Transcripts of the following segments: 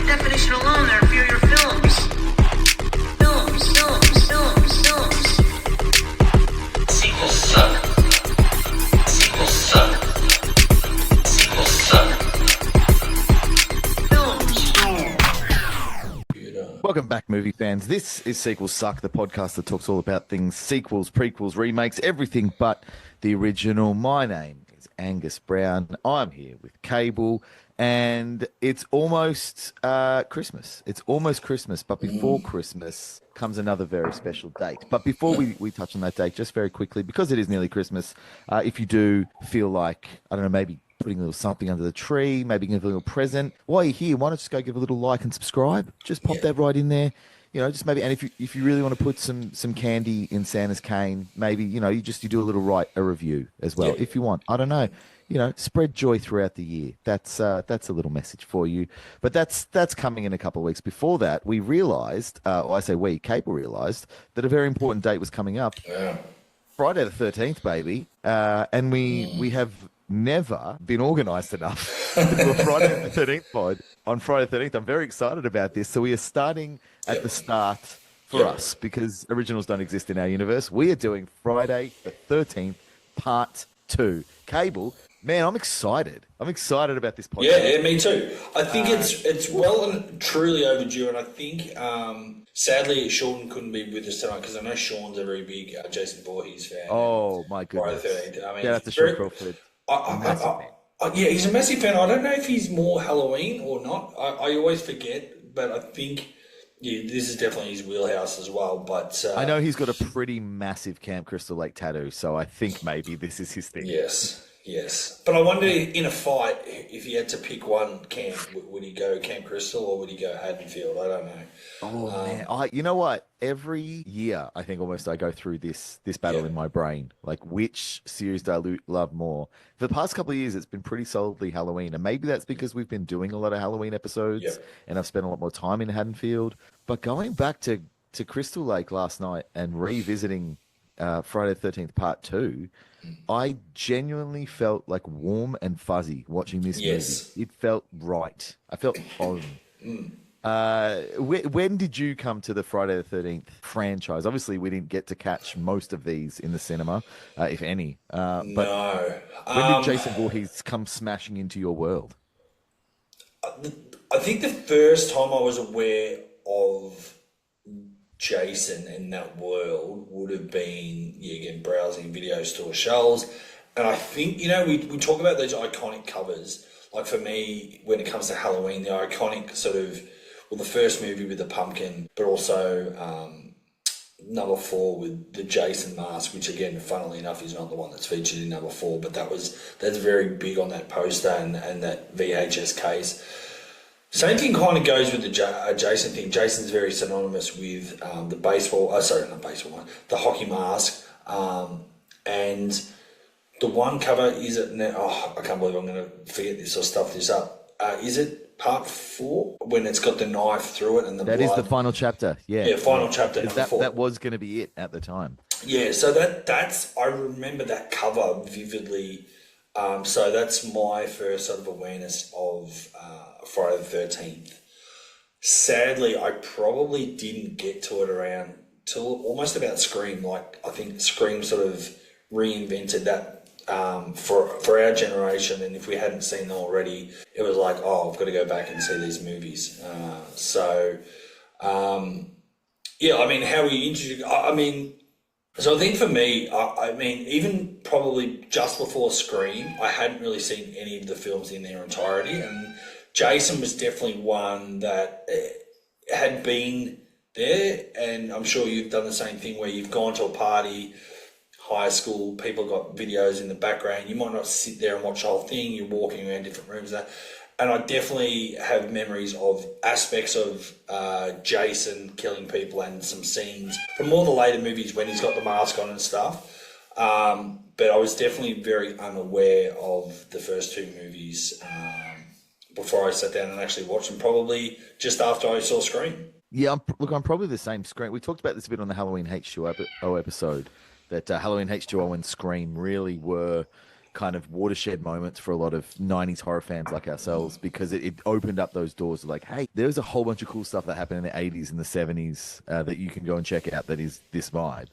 definition alone, they're inferior films. Films. Sequels suck. Sequels suck. Sequels suck. Welcome back, movie fans. This is Sequels Suck, the podcast that talks all about things sequels, prequels, remakes, everything but the original. My name is Angus Brown. I'm here with Cable, and it's almost Christmas. It's almost Christmas, but before Christmas comes another very special date. But before we touch on that date, just very quickly, because it is nearly Christmas, if you do feel like, I don't know, maybe putting a little something under the tree, maybe give a little present. While you're here, why not just go give a little like and subscribe? Just pop that right in there. You know, just maybe, and if you really want to put some candy in Santa's cane, maybe, you know, you do a little write a review as well, if you want. I don't know. You know, spread joy throughout the year. That's a little message for you. But that's coming in a couple of weeks. Before that, we realised, Cable realised, that a very important date was coming up. Yeah. Friday the 13th, baby. And we have never been organised enough to do a Friday the 13th pod on Friday the 13th. I'm very excited about this. So we are starting at the start for us, because originals don't exist in our universe. We are doing Friday the 13th part 2. Cable, man, I'm excited. I'm excited about this podcast. Yeah, me too. I think it's well and truly overdue, and I think sadly Sean couldn't be with us tonight because I know Sean's a very big Jason Voorhees fan. Oh my goodness! Friday the 13th. I mean, yeah, that's a Sean Crawford. Yeah, he's a massive fan. I don't know if he's more Halloween or not. I always forget, but I think this is definitely his wheelhouse as well. But I know he's got a pretty massive Camp Crystal Lake tattoo, so I think maybe this is his thing. Yes. But I wonder, in a fight, if he had to pick one camp, would he go Camp Crystal or would he go Haddonfield? I don't know. Oh, man. You know what? Every year, I think almost I go through this battle in my brain. Like, which series do I love more? For the past couple of years, it's been pretty solidly Halloween. And maybe that's because we've been doing a lot of Halloween episodes and I've spent a lot more time in Haddonfield. But going back to Crystal Lake last night and revisiting Friday the 13th part 2, I genuinely felt like warm and fuzzy watching this movie. It felt right. I felt home. When did you come to the Friday the 13th franchise? Obviously, we didn't get to catch most of these in the cinema, if any. But no. When did Jason Voorhees come smashing into your world? I think the first time I was aware of Jason in that world would have been, again, browsing video store shelves. And I think, we talk about those iconic covers. Like for me, when it comes to Halloween, the iconic sort of, the first movie with the pumpkin, but also number 4 with the Jason mask, which again, funnily enough, is not the one that's featured in number 4, but that's very big on that poster and that VHS case. Same thing kind of goes with the Jason thing. Jason's very synonymous with the hockey mask. And the one cover, is it now? I can't believe I'm going to forget this or stuff this up. Is it part 4 when it's got the knife through it and the blood? That is the final chapter. Yeah, final chapter. Number 4. That was going to be it at the time. Yeah, so that's I remember that cover vividly. So that's my first sort of awareness of Friday the 13th. Sadly, I probably didn't get to it around till almost about Scream. Like, I think Scream sort of reinvented that for our generation, and if we hadn't seen them already, it was like, I've got to go back and see these movies. So how we introduced. So I think for me, even probably just before Scream, I hadn't really seen any of the films in their entirety, and Jason was definitely one that had been there, and I'm sure you've done the same thing where you've gone to a party, high school, people got videos in the background, you might not sit there and watch the whole thing, you're walking around different rooms and that. And I definitely have memories of aspects of Jason killing people and some scenes from all the later movies when he's got the mask on and stuff. But I was definitely very unaware of the first 2 movies before I sat down and actually watched them, probably just after I saw Scream. Yeah, I'm probably the same. Scream. We talked about this a bit on the Halloween H2O episode, that Halloween H2O and Scream really were kind of watershed moments for a lot of 90s horror fans like ourselves, because it opened up those doors of like, hey, there's a whole bunch of cool stuff that happened in the 80s and the 70s that you can go and check out that is this vibe.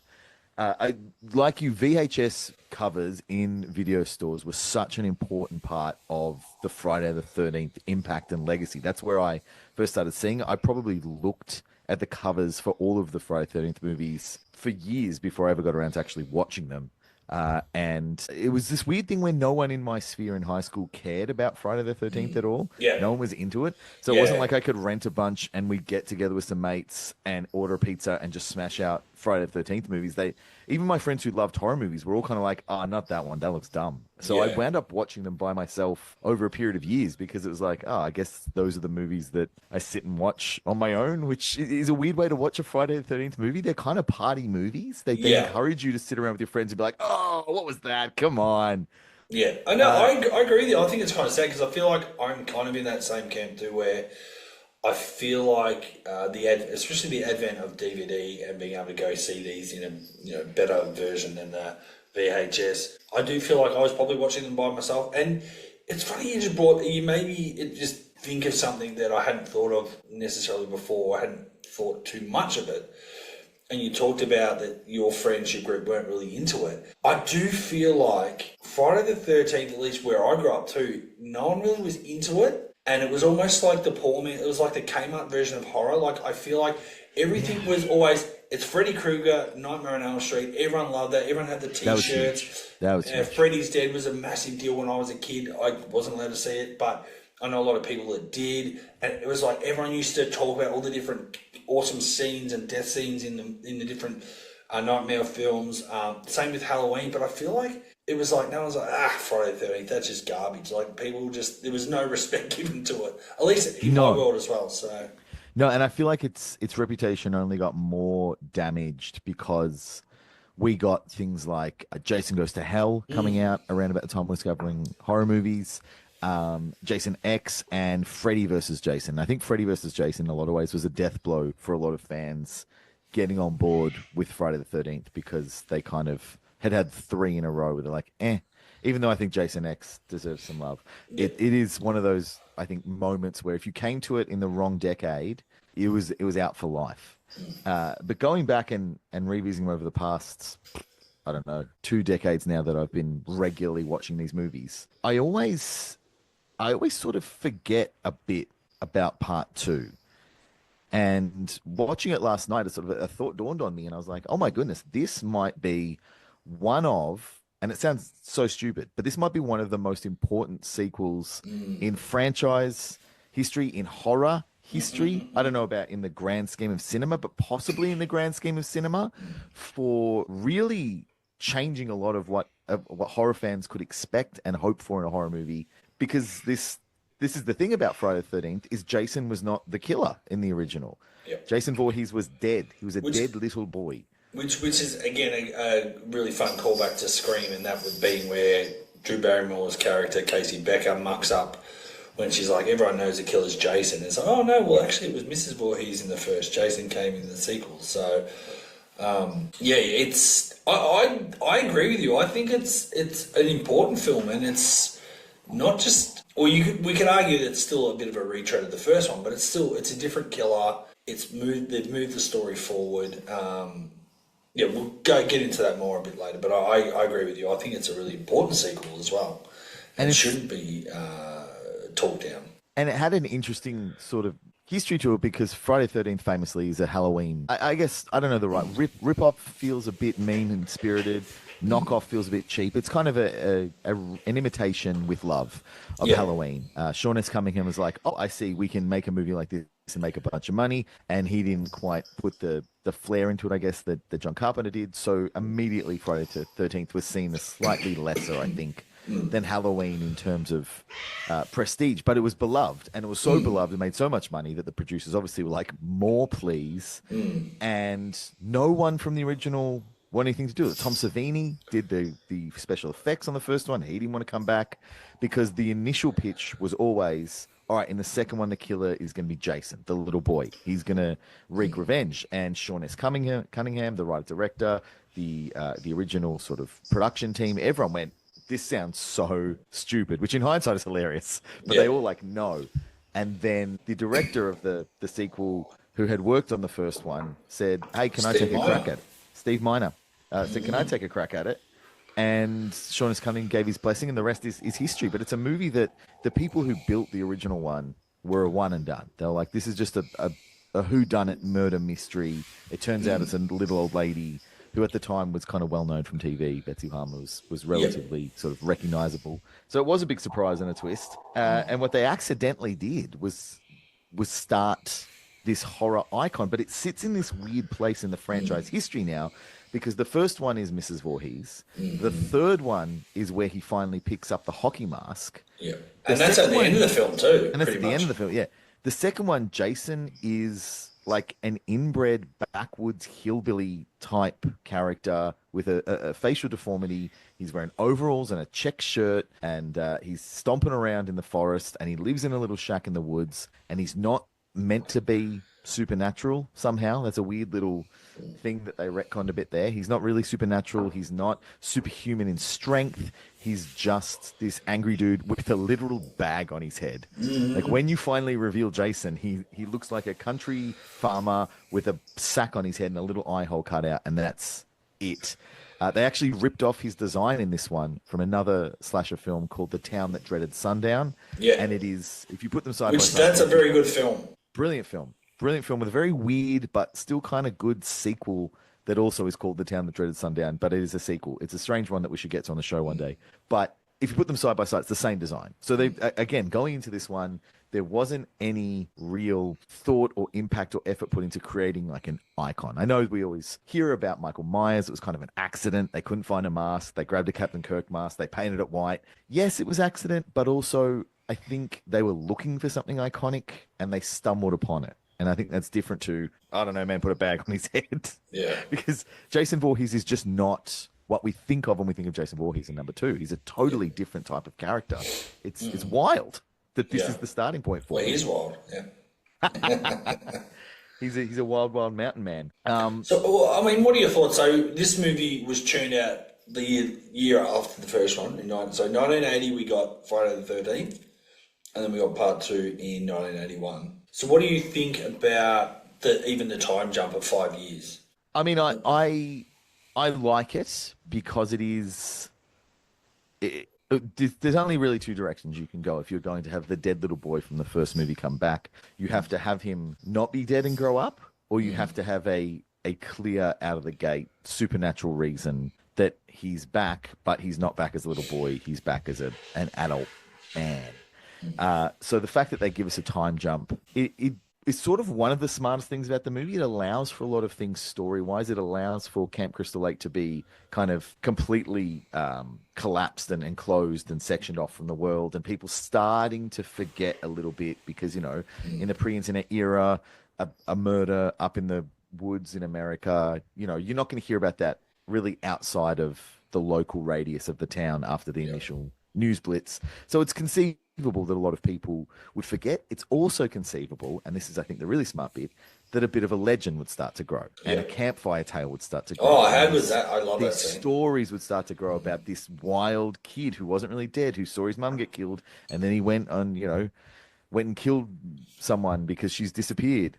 Like you, VHS covers in video stores were such an important part of the Friday the 13th impact and legacy. That's where I first started seeing it. I probably looked at the covers for all of the Friday the 13th movies for years before I ever got around to actually watching them. And it was this weird thing where no one in my sphere in high school cared about Friday the 13th at all. Yeah. No one was into it. So it wasn't like I could rent a bunch and we'd get together with some mates and order a pizza and just smash out Friday the 13th movies. Even my friends who loved horror movies were all kind of like, oh, not that one. That looks dumb. So I wound up watching them by myself over a period of years because it was like, oh, I guess those are the movies that I sit and watch on my own, which is a weird way to watch a Friday the 13th movie. They're kind of party movies. They encourage you to sit around with your friends and be like, oh, what was that? Come on. Yeah, I know. I agree with you. I think it's kind of sad because I feel like I'm kind of in that same camp too, where I feel like especially the advent of DVD and being able to go see these in a better version than the VHS. I do feel like I was probably watching them by myself, and it's funny you maybe just think of something that I hadn't thought of necessarily before. I hadn't thought too much of it. And you talked about that your friendship group weren't really into it. I do feel like Friday the 13th, at least where I grew up too, no one really was into it. And it was almost like it was like the Kmart version of horror. Like, I feel like everything was always, it's Freddy Krueger, Nightmare on Elm Street. Everyone loved that. Everyone had the T-shirts. That was huge. Freddy's Dead was a massive deal when I was a kid. I wasn't allowed to see it, but I know a lot of people that did. And it was like everyone used to talk about all the different awesome scenes and death scenes in the different Nightmare films. Same with Halloween, but I feel like it was like no one's like, Friday the 13th, that's just garbage. Like, people just, there was no respect given to it, at least in my world as well. So no, and I feel like its reputation only got more damaged because we got things like Jason Goes to Hell coming out around about the time we were discovering horror movies. Jason X and Freddy versus Jason. I think Freddy versus Jason in a lot of ways was a death blow for a lot of fans getting on board with Friday the 13th because they kind of had 3 in a row where they're like, even though I think Jason X deserves some love. It is one of those, I think, moments where if you came to it in the wrong decade, it was out for life. But going back and revisiting over the past, I don't know, 2 decades now that I've been regularly watching these movies, I always sort of forget a bit about part 2. And watching it last night, a thought dawned on me, and I was like, oh my goodness, this might be one of, and it sounds so stupid, but this might be one of the most important sequels in franchise history, in horror history. I don't know about in the grand scheme of cinema, but possibly in the grand scheme of cinema, for really changing a lot of what horror fans could expect and hope for in a horror movie. Because this is the thing about Friday the 13th, is Jason was not the killer in the original. Yep. Jason Voorhees was dead. He was a dead little boy. Which is, again, a really fun callback to Scream, and that would be where Drew Barrymore's character, Casey Becker, mucks up when she's like, everyone knows the killer's Jason. It's like, oh no, well actually it was Mrs. Voorhees in the first. Jason came in the sequel. So, it's... I agree with you. I think it's an important film, and it's not just... Well, we could argue that it's still a bit of a retread of the first one, but it's a different killer. They've moved the story forward. We'll get into that more a bit later, but I agree with you. I think it's a really important sequel as well, and it shouldn't be talked down. And it had an interesting sort of history to it because Friday the 13th famously is a Halloween. I guess, I don't know the right... Rip-off feels a bit mean and spirited. Knockoff feels a bit cheap. It's kind of an imitation with love of Halloween. Sean S. Cunningham was like, oh, I see, we can make a movie like this and make a bunch of money. And he didn't quite put the flair into it, I guess, that John Carpenter did. So immediately Friday the 13th was seen as slightly lesser, I think, than Halloween in terms of prestige. But it was beloved. And it was so beloved and made so much money that the producers obviously were like, more please. And no one from the original... want anything to do with it. Tom Savini did the special effects on the first one. He didn't want to come back because the initial pitch was always, all right, in the second one, the killer is going to be Jason, the little boy. He's going to wreak revenge. And Sean S. Cunningham, the writer-director, the original sort of production team, everyone went, this sounds so stupid, which in hindsight is hilarious, but Yeah. they all like, no. And then the director of the sequel, who had worked on the first one, said, hey, can I Steve take a Miner. crack at it? Steve Miner said, can I take a crack at it? And Sean S. Cunningham gave his blessing, and the rest is history. But it's a movie that the people who built the original one were a one and done. They were like, this is just a whodunit murder mystery. It turns out it's a little old lady who at the time was kind of well known from TV. Betsy Palmer was relatively sort of recognizable. So it was a big surprise and a twist. And what they accidentally did was start this horror icon, but it sits in this weird place in the franchise history now, because the first one is Mrs. Voorhees. The third one is where he finally picks up the hockey mask. Yeah. And that's at the end of the film too. And that's at pretty the end much. of the film, yeah. The second one, Jason, is like an inbred backwoods hillbilly type character with a facial deformity. He's wearing overalls and a check shirt, and he's stomping around in the forest, and he lives in a little shack in the woods, and he's not meant to be supernatural somehow. That's a weird little thing that they retconned a bit there. He's not really supernatural. He's not superhuman in strength. He's just this angry dude with a literal bag on his head. Like when you finally reveal Jason, he looks like a country farmer with a sack on his head and a little eye hole cut out, and that's it. They actually ripped off his design in this one from another slasher film called The Town That Dreaded Sundown. Yeah. And it is, if you put them side by Which side, that's a very good film. brilliant film with a very weird but still kind of good sequel that also is called The Town That Dreaded Sundown, but it is a sequel. It's a strange one that we should get to on the show one day. But if you put them side by side, it's the same design. So they, again, going into this one, there wasn't any real thought or impact or effort put into creating like an icon. I know we always hear about Michael Myers. It was kind of an accident. They couldn't find a mask. They grabbed a Captain Kirk mask. They painted it white. Yes, it was accident, but also I think they were looking for something iconic and they stumbled upon it. And I think that's different to, I don't know, man, put a bag on his head. Yeah. Because Jason Voorhees is just not what we think of when we think of Jason Voorhees in number two. He's a totally different type of character. It's wild that this is the starting point for Well, him. he's wild. Yeah. He's a wild, wild mountain man. So, well, I mean, what are your thoughts? So, this movie was churned out the year after the first one. So, 1980, we got Friday the 13th, and then we got part two in 1981. So, what do you think about even the time jump of 5 years? I mean, I like it because it is. There's only really two directions you can go if you're going to have the dead little boy from the first movie come back. You have to have him not be dead and grow up, or you have to have a clear out of the gate supernatural reason that he's back, but he's not back as a little boy. He's back as an adult man. So the fact that they give us a time jump, it is sort of one of the smartest things about the movie. It allows for a lot of things story-wise. It allows for Camp Crystal Lake to be kind of completely collapsed and closed and sectioned off from the world, and people starting to forget a little bit because, you know, in the pre-internet era, a murder up in the woods in America, you know, you're not going to hear about that really outside of the local radius of the town after the initial news blitz. So it's conceivable that a lot of people would forget. It's also conceivable, and this is, I think, the really smart bit, that a bit of a legend would start to grow and a campfire tale would start to grow. Oh, how was that? I love that These scene. stories would start to grow about this wild kid who wasn't really dead, who saw his mum get killed, and then he went and killed someone because she's disappeared.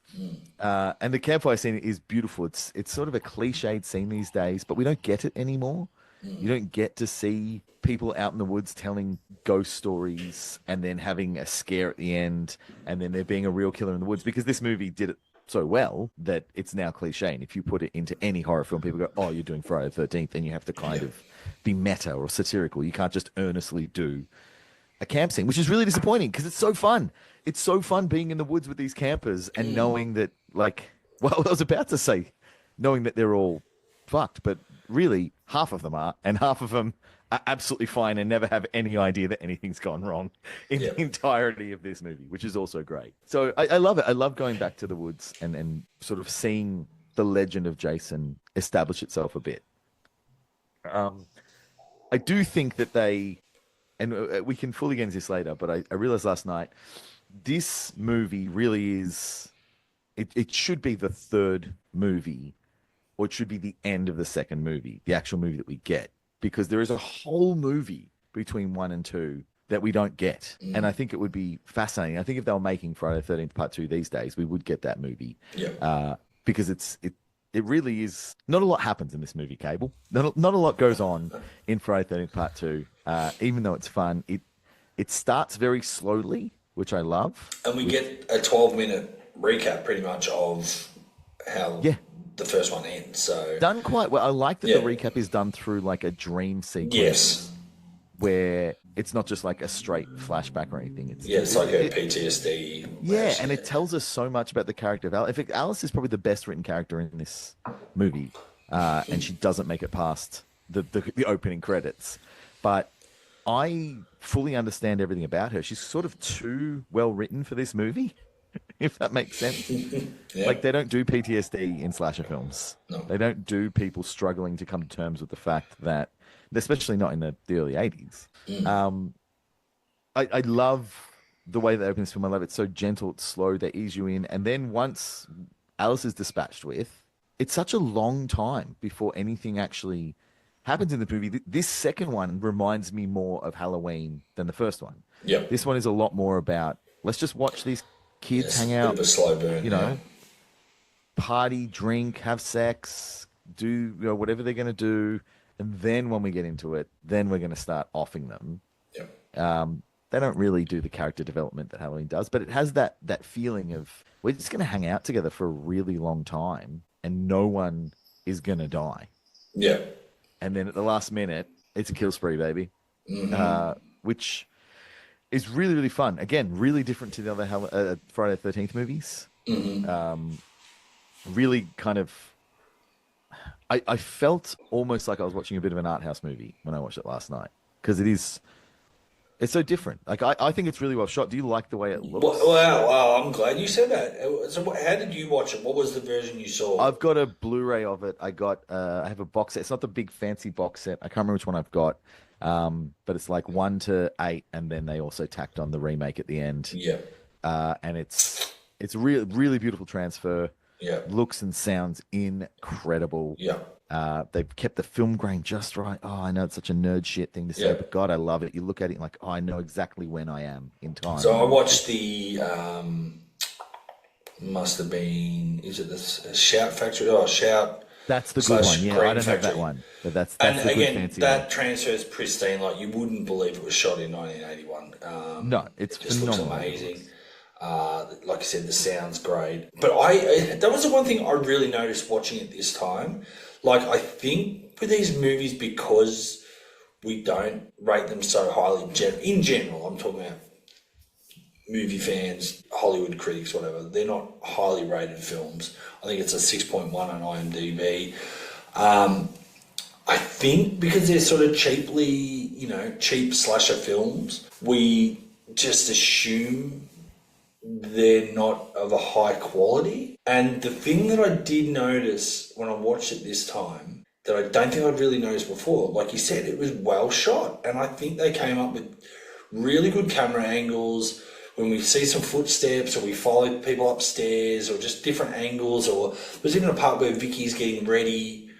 And the campfire scene is beautiful. It's sort of a cliched scene these days, but we don't get it anymore. You don't get to see people out in the woods telling ghost stories and then having a scare at the end and then there being a real killer in the woods, because this movie did it so well that it's now cliche. And if you put it into any horror film, people go, oh, you're doing Friday the 13th, and you have to kind of be meta or satirical. You can't just earnestly do a camp scene, which is really disappointing because it's so fun. It's so fun being in the woods with these campers and knowing that, like, well, I was about to say, knowing that they're all fucked, but really half of them are, and half of them are absolutely fine and never have any idea that anything's gone wrong in the entirety of this movie, which is also great. So I love it. I love going back to the woods and sort of seeing the legend of Jason establish itself a bit. I do think that they, and we can fully get into this later, but I realized last night, this movie really is, it should be the third movie, or it should be the end of the second movie, the actual movie that we get, because there is a whole movie between 1 and 2 that we don't get. And I think it would be fascinating. I think if they were making Friday the 13th Part 2 these days, we would get that movie. Yeah. Because it really is, not a lot happens in this movie, Cable. Not a lot goes on in Friday the 13th Part 2. Even though it's fun, it starts very slowly, which I love. And we get a 12-minute recap pretty much of how the first one ends. So done quite well. I like that the recap is done through like a dream sequence. Yes. Where it's not just like a straight flashback or anything. It's like a PTSD. Yeah, and it tells us so much about the character of Alice. In fact, Alice is probably the best written character in this movie, and she doesn't make it past the opening credits. But I fully understand everything about her. She's sort of too well written for this movie, if that makes sense. Like, they don't do PTSD in slasher films. No. They don't do people struggling to come to terms with the fact that, especially not in the early 80s. I love the way they open this film. I love it. So gentle, it's slow, they ease you in. And then once Alice is dispatched with, it's such a long time before anything actually happens in the movie. This second one reminds me more of Halloween than the first one. Yeah. This one is a lot more about, let's just watch these kids hang out. Bit of a slow burn, you know, party, drink, have sex, do whatever they're going to do. And then when we get into it, then we're going to start offing them. Yeah. They don't really do the character development that Halloween does, but it has that feeling of we're just going to hang out together for a really long time and no one is going to die. Yeah. And then at the last minute, it's a kill spree, baby, which is really, really fun. Again, really different to the other Friday the 13th movies. Really kind of... I felt almost like I was watching a bit of an art house movie when I watched it last night, because it's so different. Like, I think it's really well shot. Do you like the way it looks? Wow, I'm glad you said that. So how did you watch it? What was the version you saw? I've got a Blu-ray of it. I have a box set. It's not the big fancy box set. I can't remember which one I've got. But it's like 1 to 8, and then they also tacked on the remake at the end. Yeah. And it's really, really beautiful transfer. Yeah. Looks and sounds incredible. Yeah. They've kept the film grain just right. Oh, I know it's such a nerd shit thing to say, but God, I love it. You look at it and like, oh, I know exactly when I am in time. So I watched the must have been, is it the Shout Factory? Oh, Shout. That's the good one. Yeah, I don't have that one, but that's the again, good fancy that one. transfer is pristine. Like, you wouldn't believe it was shot in 1981. No, it's it just phenomenal. looks amazing. Like I said, the sound's great. But that was the one thing I really noticed watching it this time. Like, I think with these movies, because we don't rate them so highly in general, I'm talking about movie fans, Hollywood critics, whatever, they're not highly rated films. I think it's a 6.1 on IMDb. I think because they're sort of cheap slasher films, we just assume they're not of a high quality. And the thing that I did notice when I watched it this time, that I don't think I'd really noticed before, like you said, it was well shot. And I think they came up with really good camera angles. When we see some footsteps, or we follow people upstairs, or just different angles, or there's even a part where Vicky's getting ready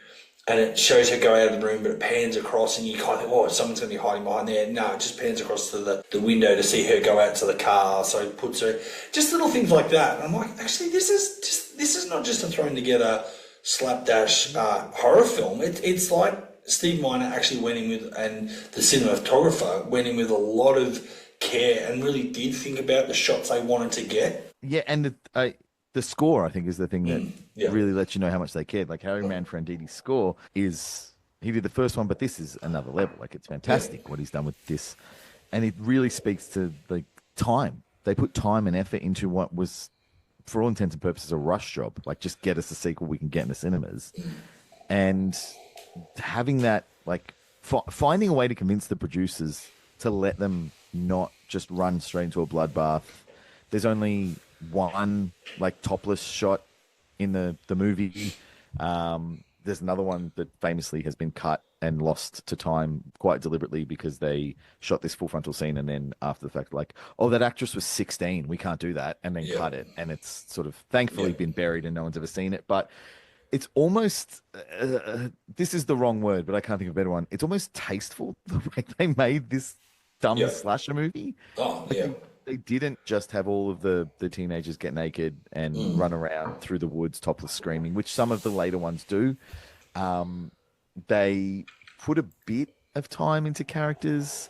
and it shows her go out of the room, but it pans across and you kind of think, oh, someone's going to be hiding behind there. No, it just pans across to the window to see her go out to the car. So it puts her, just little things like that. And I'm like, actually, this is not just a thrown together slapdash horror film. It's like Steve Miner actually went in with, and the cinematographer went in with a lot of care and really did think about the shots they wanted to get. Yeah, and the score, I think, is the thing that really lets you know how much they cared. Like, Harry Manfredi's score is, he did the first one, but this is another level. Like, it's fantastic what he's done with this. And it really speaks to, like, time. They put time and effort into what was, for all intents and purposes, a rush job. Like, just get us a sequel we can get in the cinemas. And having that, like, finding a way to convince the producers to let them not just run straight into a bloodbath. There's only one, like, topless shot in the movie. There's another one that famously has been cut and lost to time quite deliberately because they shot this full frontal scene and then after the fact, like, oh, that actress was 16, we can't do that, and then cut it. And it's sort of thankfully been buried and no one's ever seen it. But it's almost this is the wrong word, but I can't think of a better one. It's almost tasteful the way they made this dumb Yeah. slasher movie. Oh, Like yeah. they didn't just have all of the teenagers get naked and run around through the woods topless screaming, which some of the later ones do. They put a bit of time into characters.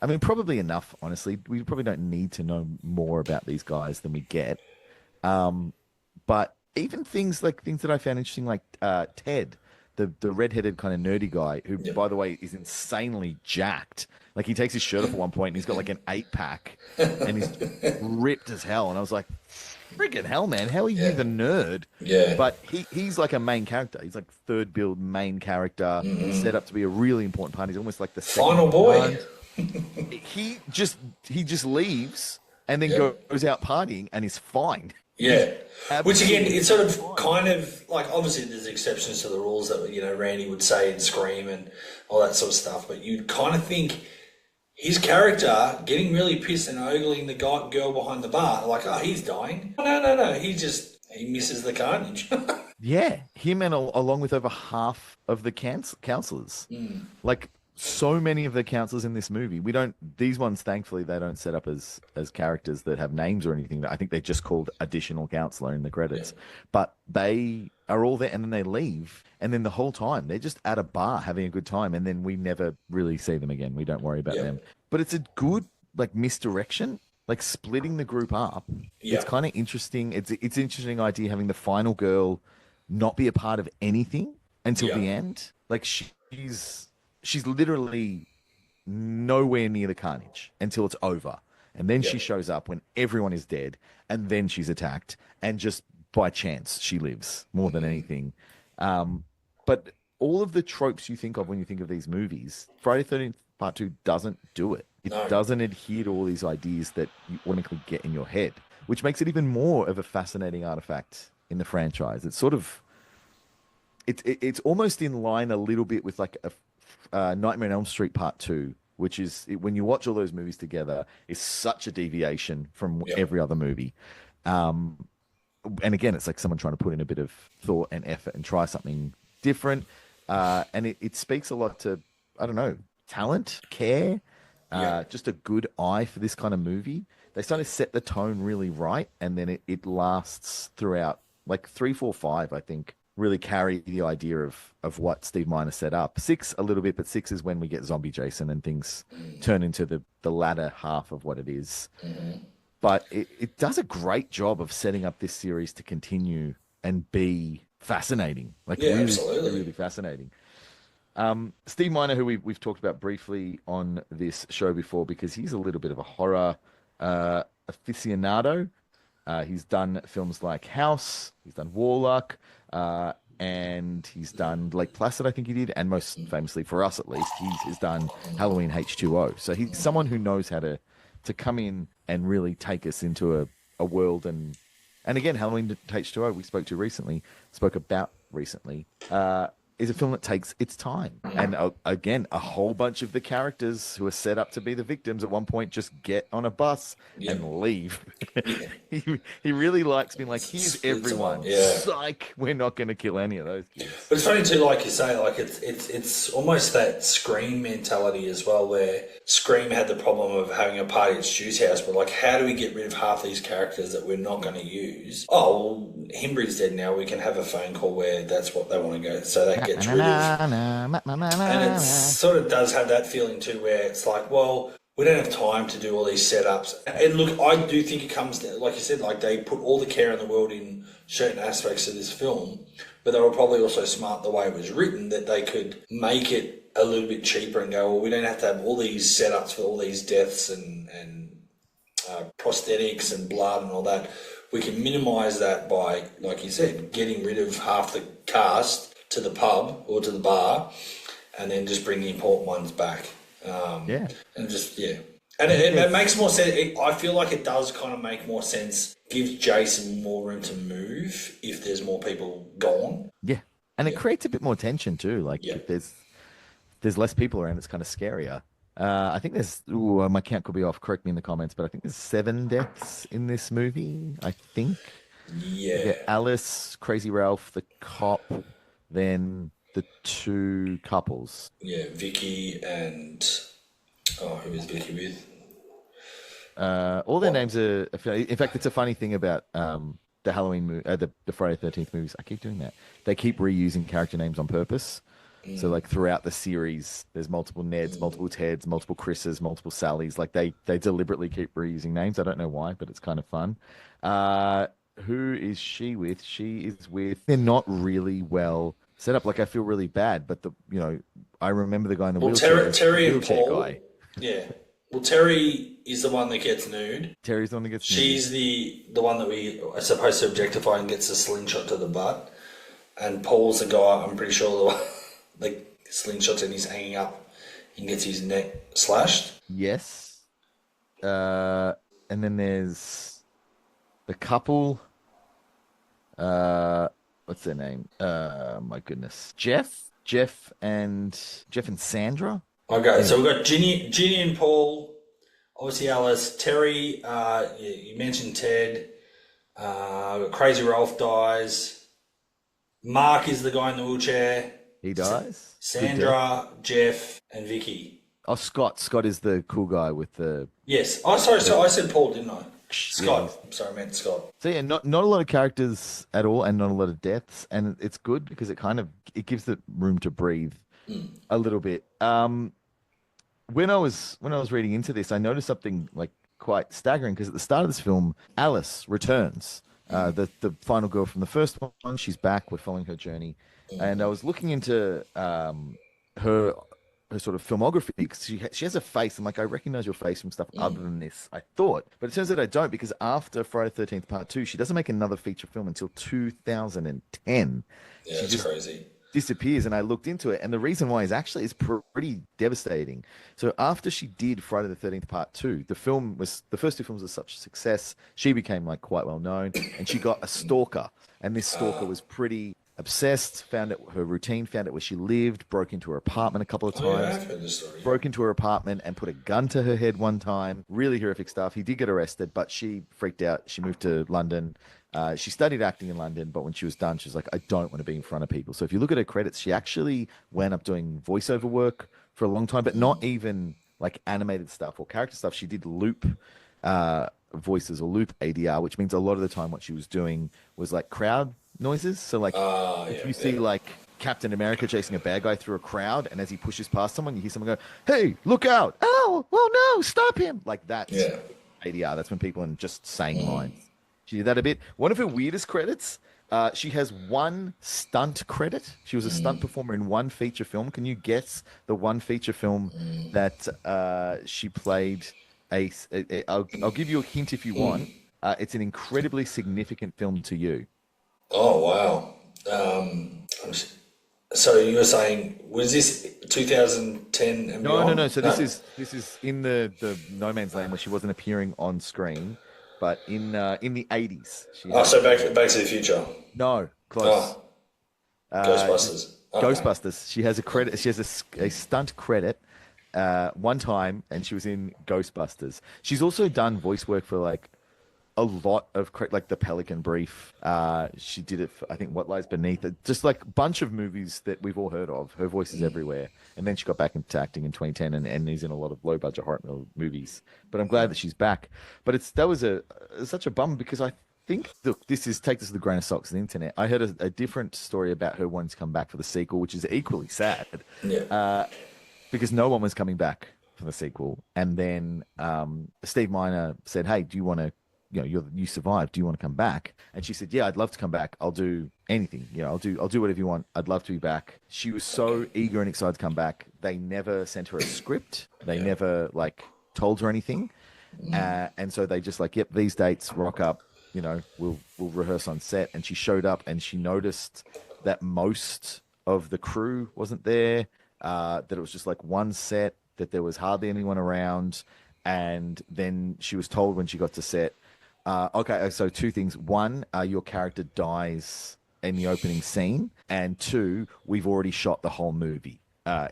I mean, probably enough, honestly. We probably don't need to know more about these guys than we get. But even things that I found interesting, like Ted, the redheaded kind of nerdy guy, who, by the way, is insanely jacked. Like he takes his shirt off at one point and he's got like an 8-pack and he's ripped as hell. And I was like, friggin' hell, man, how are you the nerd? Yeah. But he's like a main character. He's like third build main character, set up to be a really important part. He's almost like the second Final boy. command. he just leaves and then goes out partying and is fine. Yeah. Which again, Absolutely it's sort of fine. kind of like, obviously there's exceptions to the rules that, Randy would say and scream and all that sort of stuff, but you'd kind of think his character getting really pissed and ogling the girl behind the bar, like, oh, he's dying. No. He misses the carnage. Yeah, him and along with over half of the counselors. Like so many of the counselors in this movie, these ones, thankfully, they don't set up as characters that have names or anything. I think they're just called additional counselor in the credits. But they are all there and then they leave. And then the whole time they're just at a bar having a good time. And then we never really see them again. We don't worry about them. But it's a good like misdirection, like splitting the group up. It's kind of interesting. It's an interesting idea having the final girl not be a part of anything until the end. Like she's literally nowhere near the carnage until it's over. And then she shows up when everyone is dead, and then she's attacked, and just by chance she lives more than anything. But all of the tropes you think of when you think of these movies, Friday the 13th Part 2 doesn't do it. It doesn't adhere to all these ideas that you automatically get in your head, which makes it even more of a fascinating artifact in the franchise. It's sort of it's almost in line a little bit with like a Nightmare on Elm Street Part 2, which is when you watch all those movies together, is such a deviation from every other movie. And again, it's like someone trying to put in a bit of thought and effort and try something different. And it speaks a lot to, I don't know, talent, care, just a good eye for this kind of movie. They sort of set the tone really right, and then it lasts throughout. Like 3, 4, 5, I think, really carry the idea of what Steve Miner set up. 6 a little bit, but 6 is when we get zombie Jason and things turn into the latter half of what it is. But it does a great job of setting up this series to continue and be fascinating. Like really, absolutely. really fascinating. Steve Miner, who we've talked about briefly on this show before, because he's a little bit of a horror aficionado. He's done films like House, he's done Warlock, and he's done Lake Placid, I think he did, and most famously for us at least, he's done Halloween H2O. So he's someone who knows how to come in and really take us into a world, and again, Halloween H2O we spoke about recently, is a film that takes its time. And again, a whole bunch of the characters who are set up to be the victims at one point just get on a bus and leave. He really likes being like, here's everyone. Psych, we're not going to kill any of those kids. But it's funny too, like you say, like it's almost that Scream mentality as well, where Scream had the problem of having a party at Stu's house, but like, how do we get rid of half these characters that we're not going to use? Oh, well, Himbry's dead now. We can have a phone call where that's what they want to go. So that gets rid of. And it sort of does have that feeling too, where it's like, well, we don't have time to do all these setups. And look, I do think it comes down, like you said, like they put all the care in the world in certain aspects of this film, but they were probably also smart the way it was written, that they could make it a little bit cheaper and go, well, we don't have to have all these setups for all these deaths and prosthetics and blood and all that. We can minimise that by, like you said, getting rid of half the cast to the pub or to the bar, and then just bring the important ones back. And just, And it makes more sense. I feel like it does kind of make more sense, gives Jason more room to move if there's more people gone. Yeah. And it creates a bit more tension too. Like if there's less people around, it's kind of scarier. I think my count could be off, correct me in the comments, but I think there's 7 deaths in this movie, I think. You get Yeah, Alice, Crazy Ralph, the cop, then the two couples. yeah. Vicky and who is Vicky with? All their What? names are. In fact, it's a funny thing about the the Friday 13th movies. I keep doing that. They keep reusing character names on purpose. So like throughout the series, there's multiple Neds, multiple Teds, multiple Chris's, multiple Sallys. Like they deliberately keep reusing names. I don't know why, but it's kind of fun. Who is she with? She is with. They're not really well set up. Like I feel really bad, but I remember the guy in the Well, wheelchair, is the Terry and wheelchair Paul. guy. Yeah. Well, Terry is the one that gets nude. Terry's the one that gets nude. She's the one that we are supposed to objectify and gets a slingshot to the butt. And Paul's the guy, I'm pretty sure, the one like slingshots and he's hanging up and gets his neck slashed. Yes. And then there's the couple. What's their name? My goodness. Jeff and Sandra. Okay, so we've got Ginny and Paul, obviously Alice, Terry, you mentioned Ted, Crazy Ralph dies, Mark is the guy in the wheelchair, He dies. Sandra, Jeff, and Vicky. Oh, Scott. Scott is the cool guy with the. Yes. Oh, sorry, so I said Paul, didn't I? Scott. Yeah. I'm sorry, I meant Scott. So yeah, not a lot of characters at all, and not a lot of deaths, and it's good because it gives it room to breathe a little bit. When I was reading into this, I noticed something like quite staggering because at the start of this film, Alice returns. The final girl from the first one, she's back. We're following her journey, and I was looking into her sort of filmography because she has a face. I'm like, I recognize your face from stuff other than this. I thought, but it turns out I don't because after Friday the 13th Part 2, she doesn't make another feature film until 2010. Yeah, She that's just crazy. disappears, and I looked into it, and the reason why is pretty devastating. So after she did Friday the 13th Part 2, the first two films were such a success, she became like quite well known, and she got a stalker, and this stalker was pretty obsessed, found out her routine, found out where she lived, broke into her apartment a couple of Oh, yeah, times, I've heard this story. broke into her apartment and put a gun to her head one time. Really horrific stuff. He did get arrested, but she freaked out. She moved to London. She studied acting in London, but when she was done, she was like, I don't want to be in front of people. So if you look at her credits, she actually went up doing voiceover work for a long time, but not even like animated stuff or character stuff. She did loop voices or loop ADR, which means a lot of the time what she was doing was like crowd noises. So like if you see like Captain America chasing a bad guy through a crowd, and as he pushes past someone, you hear someone go, "Hey, look out! Oh, well, no, stop him!" Like that's ADR. That's when people are just saying lines. She did that a bit. One of her weirdest credits, she has one stunt credit. She was a stunt performer in one feature film. Can you guess the one feature film that she played? I'll give you a hint if you want. It's an incredibly significant film to you. Oh, wow. So you were saying, was this 2010 and beyond? No. So this is in the No Man's Land where she wasn't appearing on screen, but in the 80s. So back to the Future. No, close. Ghostbusters. Okay. Ghostbusters. She has a credit. She has a stunt credit one time, and she was in Ghostbusters. She's also done voice work for like a lot of like the Pelican Brief. She did it for, I think, What Lies Beneath. Just like a bunch of movies that we've all heard of. Her voice is everywhere. And then she got back into acting in 2010 and is in a lot of low budget horror movies. But I'm glad that she's back. But that was such a bummer because I think, look, take this with a grain of salt, the internet. I heard a different story about her wanting to come back for the sequel, which is equally sad. Yeah. Because no one was coming back for the sequel. And then Steve Miner said, "Hey, do you want to, you survived. Do you want to come back?" And she said, "Yeah, I'd love to come back. I'll do anything. I'll do whatever you want. I'd love to be back." She was so eager and excited to come back. They never sent her a script. They never like told her anything. And so they just like, "Yep, these dates, rock up. We'll rehearse on set." And she showed up and she noticed that most of the crew wasn't there. That it was just like one set, that there was hardly anyone around. And then she was told when she got to set, okay, so two things. One, your character dies in the opening scene. And two, we've already shot the whole movie.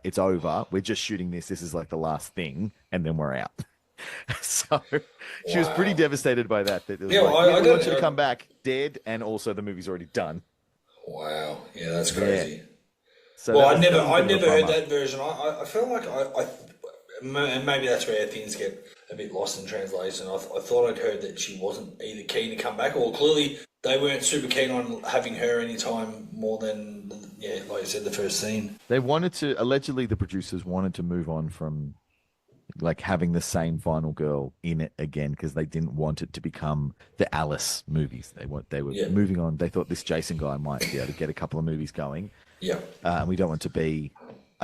It's over. We're just shooting this. This is like the last thing. And then we're out. So she was pretty Wow. devastated by that. That it was Yeah, like, well, yeah, I we don't want you to know. come back dead, and also the movie's already done. Wow. Yeah, that's crazy. So Well, that was a I bit of a never heard bummer. that version. I feel like and maybe that's where things get a bit lost in translation. I thought I'd heard that she wasn't either keen to come back, or clearly they weren't super keen on having her any time more than, yeah, like I said, the first scene. They wanted to, allegedly, the producers wanted to move on from like having the same final girl in it again because they didn't want it to become the Alice movies. They were Yeah, moving on. They thought this Jason guy might be able to get a couple of movies going. yeah, And we don't want to be.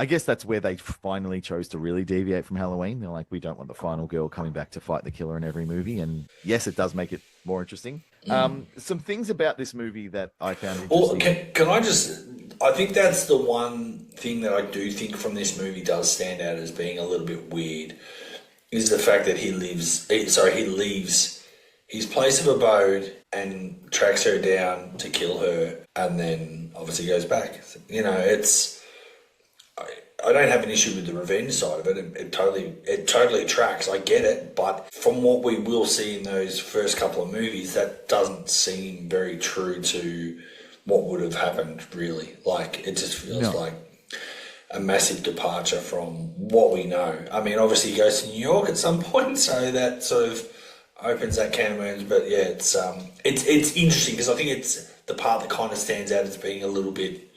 I guess that's where they finally chose to really deviate from Halloween. They're like, we don't want the final girl coming back to fight the killer in every movie. And yes, it does make it more interesting. Some things about this movie that I found Well, interesting. can I just? I think that's the one thing that I do think from this movie does stand out as being a little bit weird, is the fact that he leaves his place of abode and tracks her down to kill her, and then obviously goes back. You know, I don't have an issue with the revenge side of it. It totally tracks. I get it, but from what we will see in those first couple of movies, that doesn't seem very true to what would have happened. Really, like it just feels like a massive departure from what we know. I mean, obviously he goes to New York at some point, so that sort of opens that can of worms. But yeah, it's interesting because I think it's the part that kind of stands out as being a little bit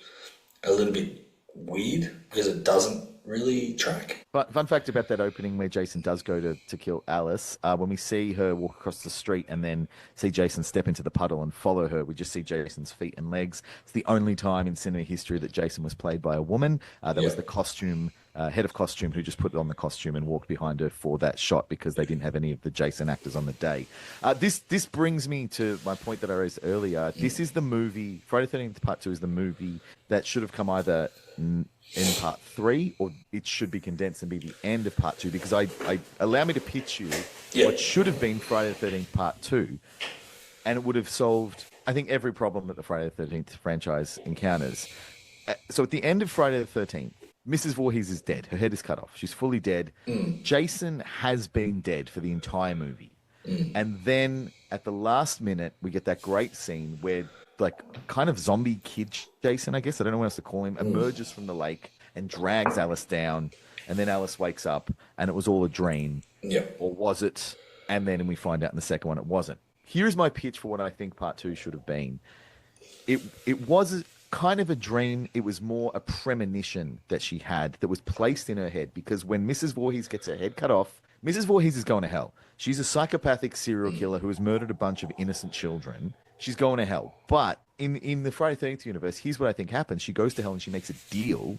weird because it doesn't really track. But fun fact about that opening where Jason does go to kill Alice, when we see her walk across the street and then see Jason step into the puddle and follow her, we just see Jason's feet and legs. It's the only time in cinema history that Jason was played by a woman. That was the costume head of costume who just put on the costume and walked behind her for that shot because they didn't have any of the Jason actors on the day. This brings me to my point that I raised earlier. This is the movie, Friday the 13th Part 2 is the movie that should have come either in Part 3 or it should be condensed and be the end of Part 2 because I allow me to pitch you what should have been Friday the 13th Part 2 and it would have solved, I think, every problem that the Friday the 13th franchise encounters. So at the end of Friday the 13th, Mrs. Voorhees is dead. Her head is cut off. She's fully dead. Jason has been dead for the entire movie. And then at the last minute, we get that great scene where, like, kind of zombie kid Jason, I guess, I don't know what else to call him, emerges from the lake and drags Alice down. And then Alice wakes up and it was all a dream. Yeah. Or was it? And then we find out in the second one it wasn't. Here's my pitch for what I think Part 2 should have been. It was kind of a dream. It was more a premonition that she had that was placed in her head because when Mrs. Voorhees gets her head cut off, Mrs. Voorhees is going to hell. She's a psychopathic serial killer who has murdered a bunch of innocent children. She's going to hell. But in the Friday the 13th universe, here's what I think happens. She goes to hell and she makes a deal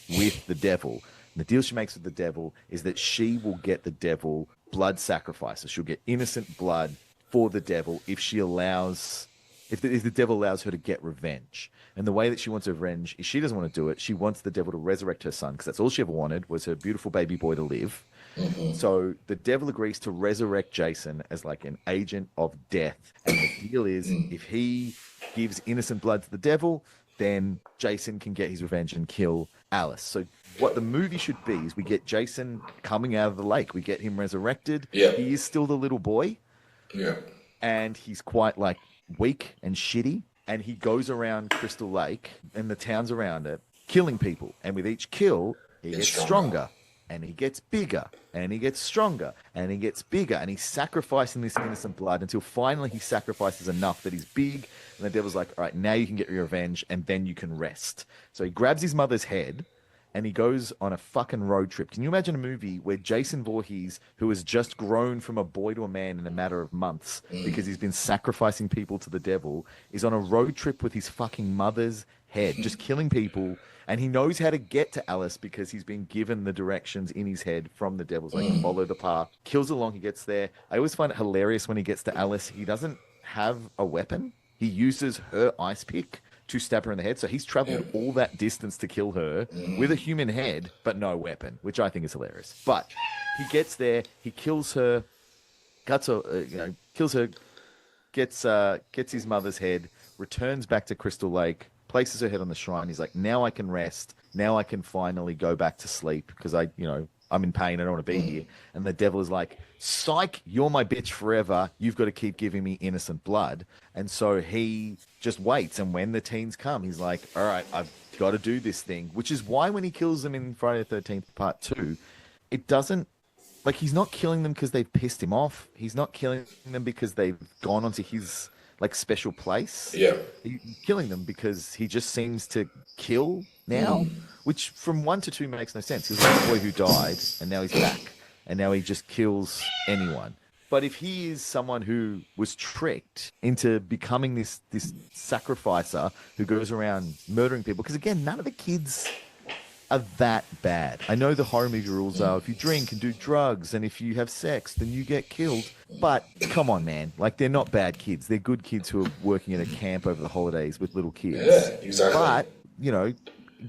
with the devil. And the deal she makes with the devil is that she will get the devil blood sacrifices. She'll get innocent blood for the devil if she allows... If the devil allows her to get revenge. And the way that she wants her revenge is she doesn't want to do it. She wants the devil to resurrect her son because that's all she ever wanted was her beautiful baby boy to live. So the devil agrees to resurrect Jason as like an agent of death. And the deal is if he gives innocent blood to the devil, then Jason can get his revenge and kill Alice. So what the movie should be is we get Jason coming out of the lake. We get him resurrected. Yeah. He is still the little boy. Yeah. And he's quite like weak and shitty, and he goes around Crystal Lake and the towns around it, killing people. And with each kill, he gets stronger, and he gets bigger, and he gets stronger, and he gets bigger, and he's sacrificing this innocent blood until finally he sacrifices enough that he's big, and the devil's like, all right, now you can get your revenge, and then you can rest. So he grabs his mother's head, and he goes on a fucking road trip. Can you imagine a movie where Jason Voorhees, who has just grown from a boy to a man in a matter of months because he's been sacrificing people to the devil, is on a road trip with his fucking mother's head, just killing people, and he knows how to get to Alice because he's been given the directions in his head from the devil, so he can follow the path, kills along, he gets there. I always find it hilarious when he gets to Alice, he doesn't have a weapon. He uses her ice pick to stab her in the head. So he's traveled all that distance to kill her with a human head, but no weapon, which I think is hilarious. But he gets there, he kills her, kills her, gets his mother's head, returns back to Crystal Lake, places her head on the shrine. He's like, now I can rest. Now I can finally go back to sleep because I'm in pain. I don't want to be here. And the devil is like, psych, you're my bitch forever. You've got to keep giving me innocent blood. And so he just waits. And when the teens come, he's like, all right, I've got to do this thing, which is why when he kills them in Friday the 13th part 2, it doesn't, like, he's not killing them because they've pissed him off. He's not killing them because they've gone onto his, like, special place. Yeah. He's killing them because he just seems to kill now, which from 1 to 2 makes no sense. He was like a boy who died, and now he's back, and now he just kills anyone. But if he is someone who was tricked into becoming this sacrificer who goes around murdering people, because again, none of the kids are that bad. I know the horror movie rules are if you drink and do drugs and if you have sex, then you get killed. But come on, man. Like, they're not bad kids. They're good kids who are working at a camp over the holidays with little kids. Yeah, exactly. But, you know,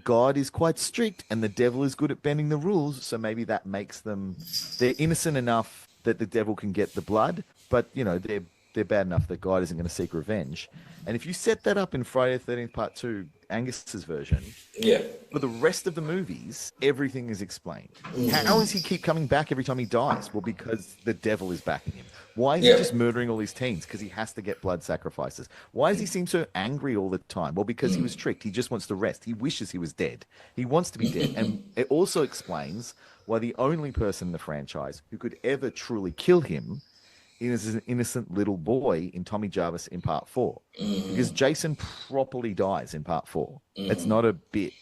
God is quite strict and the devil is good at bending the rules. So maybe that makes them, they're innocent enough that the devil can get the blood. But, you know, they're bad enough that God isn't going to seek revenge. And if you set that up in Friday the 13th Part 2, Angus's version, Yeah. for the rest of the movies, everything is explained. How does he keep coming back every time he dies? Well, because the devil is backing him. Why is he just murdering all these teens? Because he has to get blood sacrifices. Why does he seem so angry all the time? Well, because he was tricked. He just wants to rest. He wishes he was dead. He wants to be dead. And it also explains why the only person in the franchise who could ever truly kill him is an innocent little boy in Tommy Jarvis in part 4, because Jason properly dies in part 4. It's not a bit.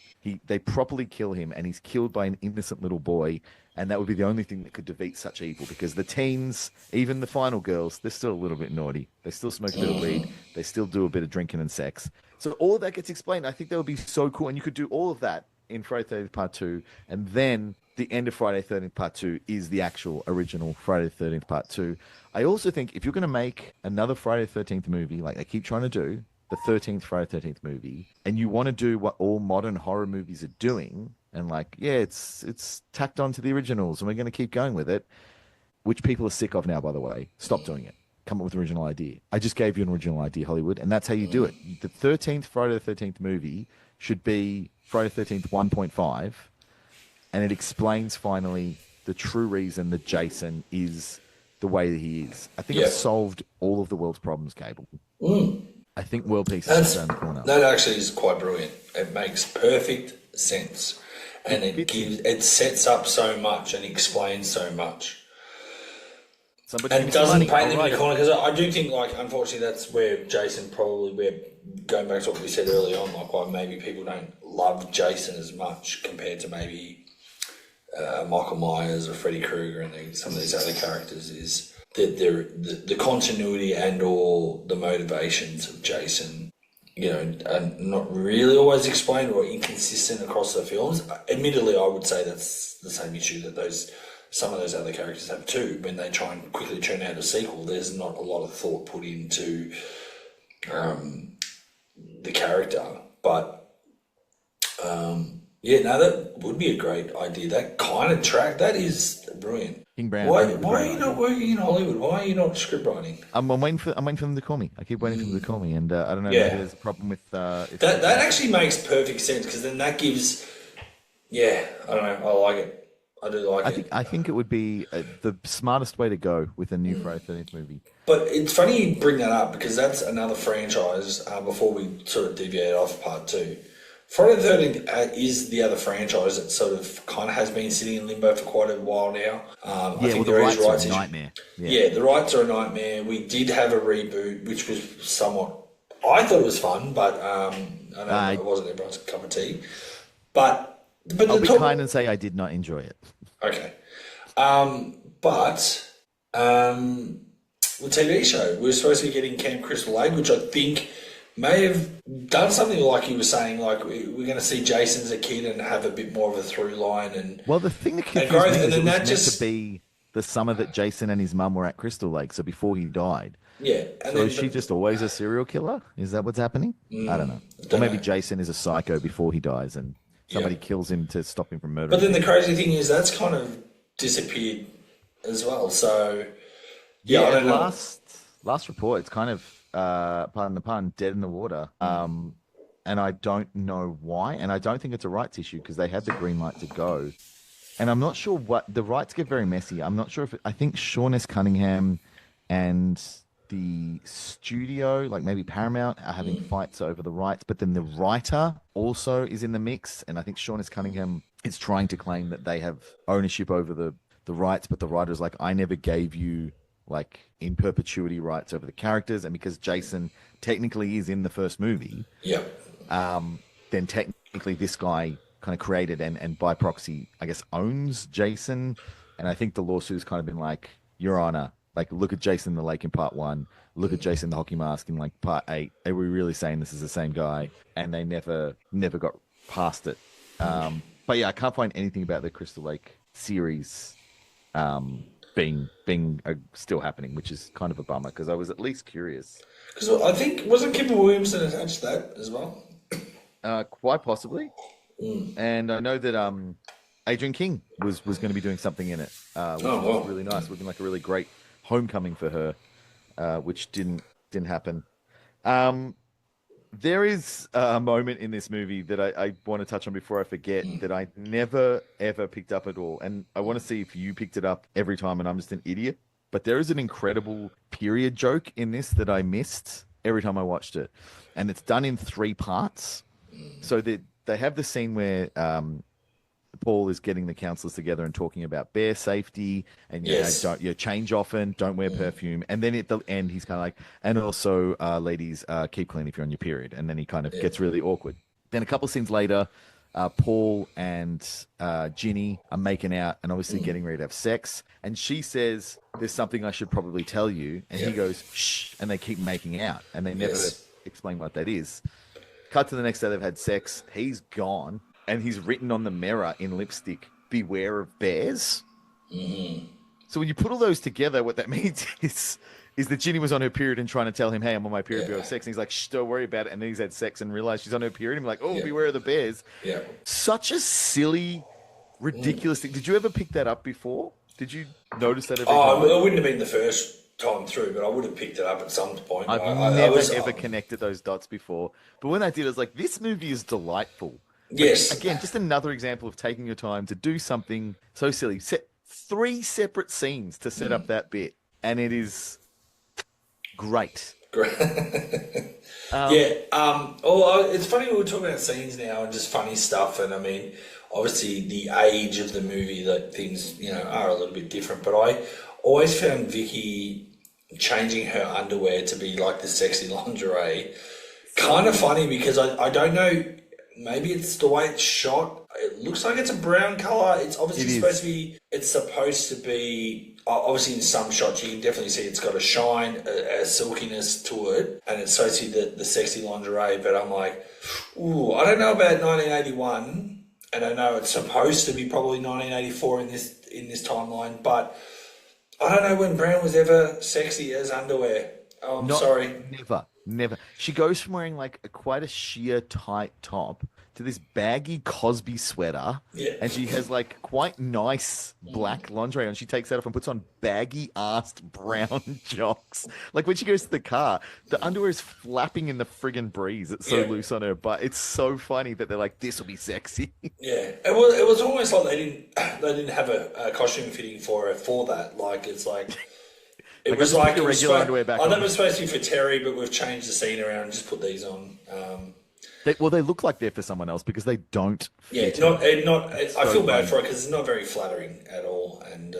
They properly kill him, and he's killed by an innocent little boy, and that would be the only thing that could defeat such evil, because the teens, even the final girls, they're still a little bit naughty. They still smoke a bit of weed. They still do a bit of drinking and sex. So all of that gets explained. I think that would be so cool, and you could do all of that in Friday the 13th Part 2, and then the end of Friday the 13th Part 2 is the actual original Friday the 13th Part 2. I also think if you're going to make another Friday the 13th movie, like they keep trying to do, the 13th Friday the 13th movie, and you want to do what all modern horror movies are doing, and like, yeah, it's tacked on to the originals, and we're going to keep going with it, which people are sick of now, by the way. Stop doing it. Come up with an original idea. I just gave you an original idea, Hollywood, and that's how you do it. The 13th Friday the 13th movie should be Friday the 13th 1.5, and it explains finally the true reason that Jason is the way that he is. I think I've solved all of the world's problems, Cable. I think world peace is around the corner. That actually is quite brilliant. It makes perfect sense, and it sets up so much and explains so much. And doesn't paint them in the corner, because I do think, like, unfortunately, that's where Jason probably, we're going back to what we said early on, like why maybe people don't love Jason as much compared to maybe Michael Myers or Freddy Krueger and some of these other characters, is that the continuity and or the motivations of Jason, you know, are not really always explained or inconsistent across the films. Admittedly, I would say that's the same issue that some of those other characters have too. When they try and quickly churn out a sequel, there's not a lot of thought put into the character. But yeah, no, that would be a great idea. That kind of track, that is brilliant. King Brown. Why are you not working in Hollywood? Why are you not script writing? I'm waiting for them to call me. I keep waiting for them to call me, and I don't know. Maybe there's a problem with that. That actually makes perfect sense, because then that gives. Yeah, I don't know. I like it. I do like it. I think it would be the smartest way to go with a new Friday the 13th movie. But it's funny you bring that up, because that's another franchise. Before we sort of deviate off part 2. Friday the 13th is the other franchise that sort of kind of has been sitting in limbo for quite a while now. I think the rights are a nightmare. Yeah, the rights are a nightmare. We did have a reboot, which was somewhat... I thought it was fun, but I don't know, it wasn't everyone's cup of tea. But I'll be kind and say I did not enjoy it. Okay. But the TV show, we were supposed to be getting Camp Crystal Lake, which I think may have done something like you were saying, like we're going to see Jason as a kid and have a bit more of a through line. And well, the thing that confused me is it was meant to be the summer that Jason and his mum were at Crystal Lake, so before he died. Yeah. And so is she just always a serial killer? Is that what's happening? I don't know. Or maybe Jason is a psycho before he dies and somebody kills him to stop him from murdering. But then the crazy thing is that's kind of disappeared as well. So I don't know. Last report, it's kind of pardon the pun, dead in the water. And I don't know why, and I don't think it's a rights issue because they had the green light to go. and I'm not sure what the rights get very messy. I'm not sure if I think Sean S. Cunningham and the studio, like maybe Paramount, are having fights over the rights, but then the writer also is in the mix, and I think Sean S. Cunningham is trying to claim that they have ownership over the rights, but the writer's like, I never gave you like in perpetuity rights over the characters, and because Jason technically is in the first movie, Yeah. then technically this guy kind of created and by proxy, I guess, owns Jason. And I think the lawsuit's kind of been like, Your Honor, like, look at Jason in the Lake in part 1, look at Jason the Hockey Mask in like part 8. Are we really saying this is the same guy? And they never got past it. But yeah, I can't find anything about the Crystal Lake series being still happening, which is kind of a bummer because I was at least curious. Because I think, wasn't Kipper Williamson attached to that as well? Quite possibly. And I know that Adrian King was going to be doing something in it, which was really nice. Looking like a really great homecoming for her, which didn't happen. There is a moment in this movie that I want to touch on before I forget that I never, ever picked up at all. And I want to see if you picked it up every time and I'm just an idiot. But there is an incredible period joke in this that I missed every time I watched it. And it's done in 3 parts. So they have the scene where Paul is getting the counselors together and talking about bear safety and don't change often, don't wear perfume, and then at the end he's kind of like, and also ladies, keep clean if you're on your period, and then he kind of gets really awkward. Then a couple of scenes later, Paul and Ginny are making out and obviously getting ready to have sex, and she says, "There's something I should probably tell you," and he goes, "Shh," and they keep making out, and they never explain what that is. Cut to the next day, they've had sex. He's gone, and he's written on the mirror in lipstick, "Beware of bears." So when you put all those together, what that means is that Ginny was on her period and trying to tell him, "Hey, I'm on my period, beware of sex." And he's like, "Shh, don't worry about it." And then he's had sex and realized she's on her period. And I'm like, "Oh, beware of the bears." Yeah. Such a silly, ridiculous thing. Did you ever pick that up before? Did you notice that every time? It wouldn't have been the first time through, but I would have picked it up at some point. I've never connected those dots before. But when I did, I was like, this movie is delightful. Yes. Again, just another example of taking your time to do something so silly. Set 3 separate scenes to set up that bit, and it is great. It's funny we're talking about scenes now and just funny stuff, and I mean, obviously the age of the movie, that things, are a little bit different, but I always found Vicky changing her underwear to be like the sexy lingerie kind of funny, because I don't know, maybe it's the way it's shot. It looks like it's a brown color. It's obviously supposed to be, obviously in some shots you can definitely see it's got a shine, a silkiness to it, and it's supposed to be the sexy lingerie, but I'm like, ooh, I don't know about 1981, and I know it's supposed to be probably 1984 in this timeline, but I don't know when brown was ever sexy as underwear. Oh, I'm sorry. Never. She goes from wearing like quite a sheer tight top to this baggy Cosby sweater. Yeah. And she has like quite nice black lingerie on. She takes that off and puts on baggy-assed brown jocks. Like when she goes to the car, the underwear is flapping in the friggin' breeze. It's so loose on her butt. It's so funny that they're like, this will be sexy. Yeah. It was almost like they didn't have a costume fitting for her for that. Like, it's like... It was like the regular underwear back on. That was supposed to be for Terry, but we've changed the scene around and just put these on. They look like they're for someone else because they don't fit. I feel bad for it because it's not very flattering at all, and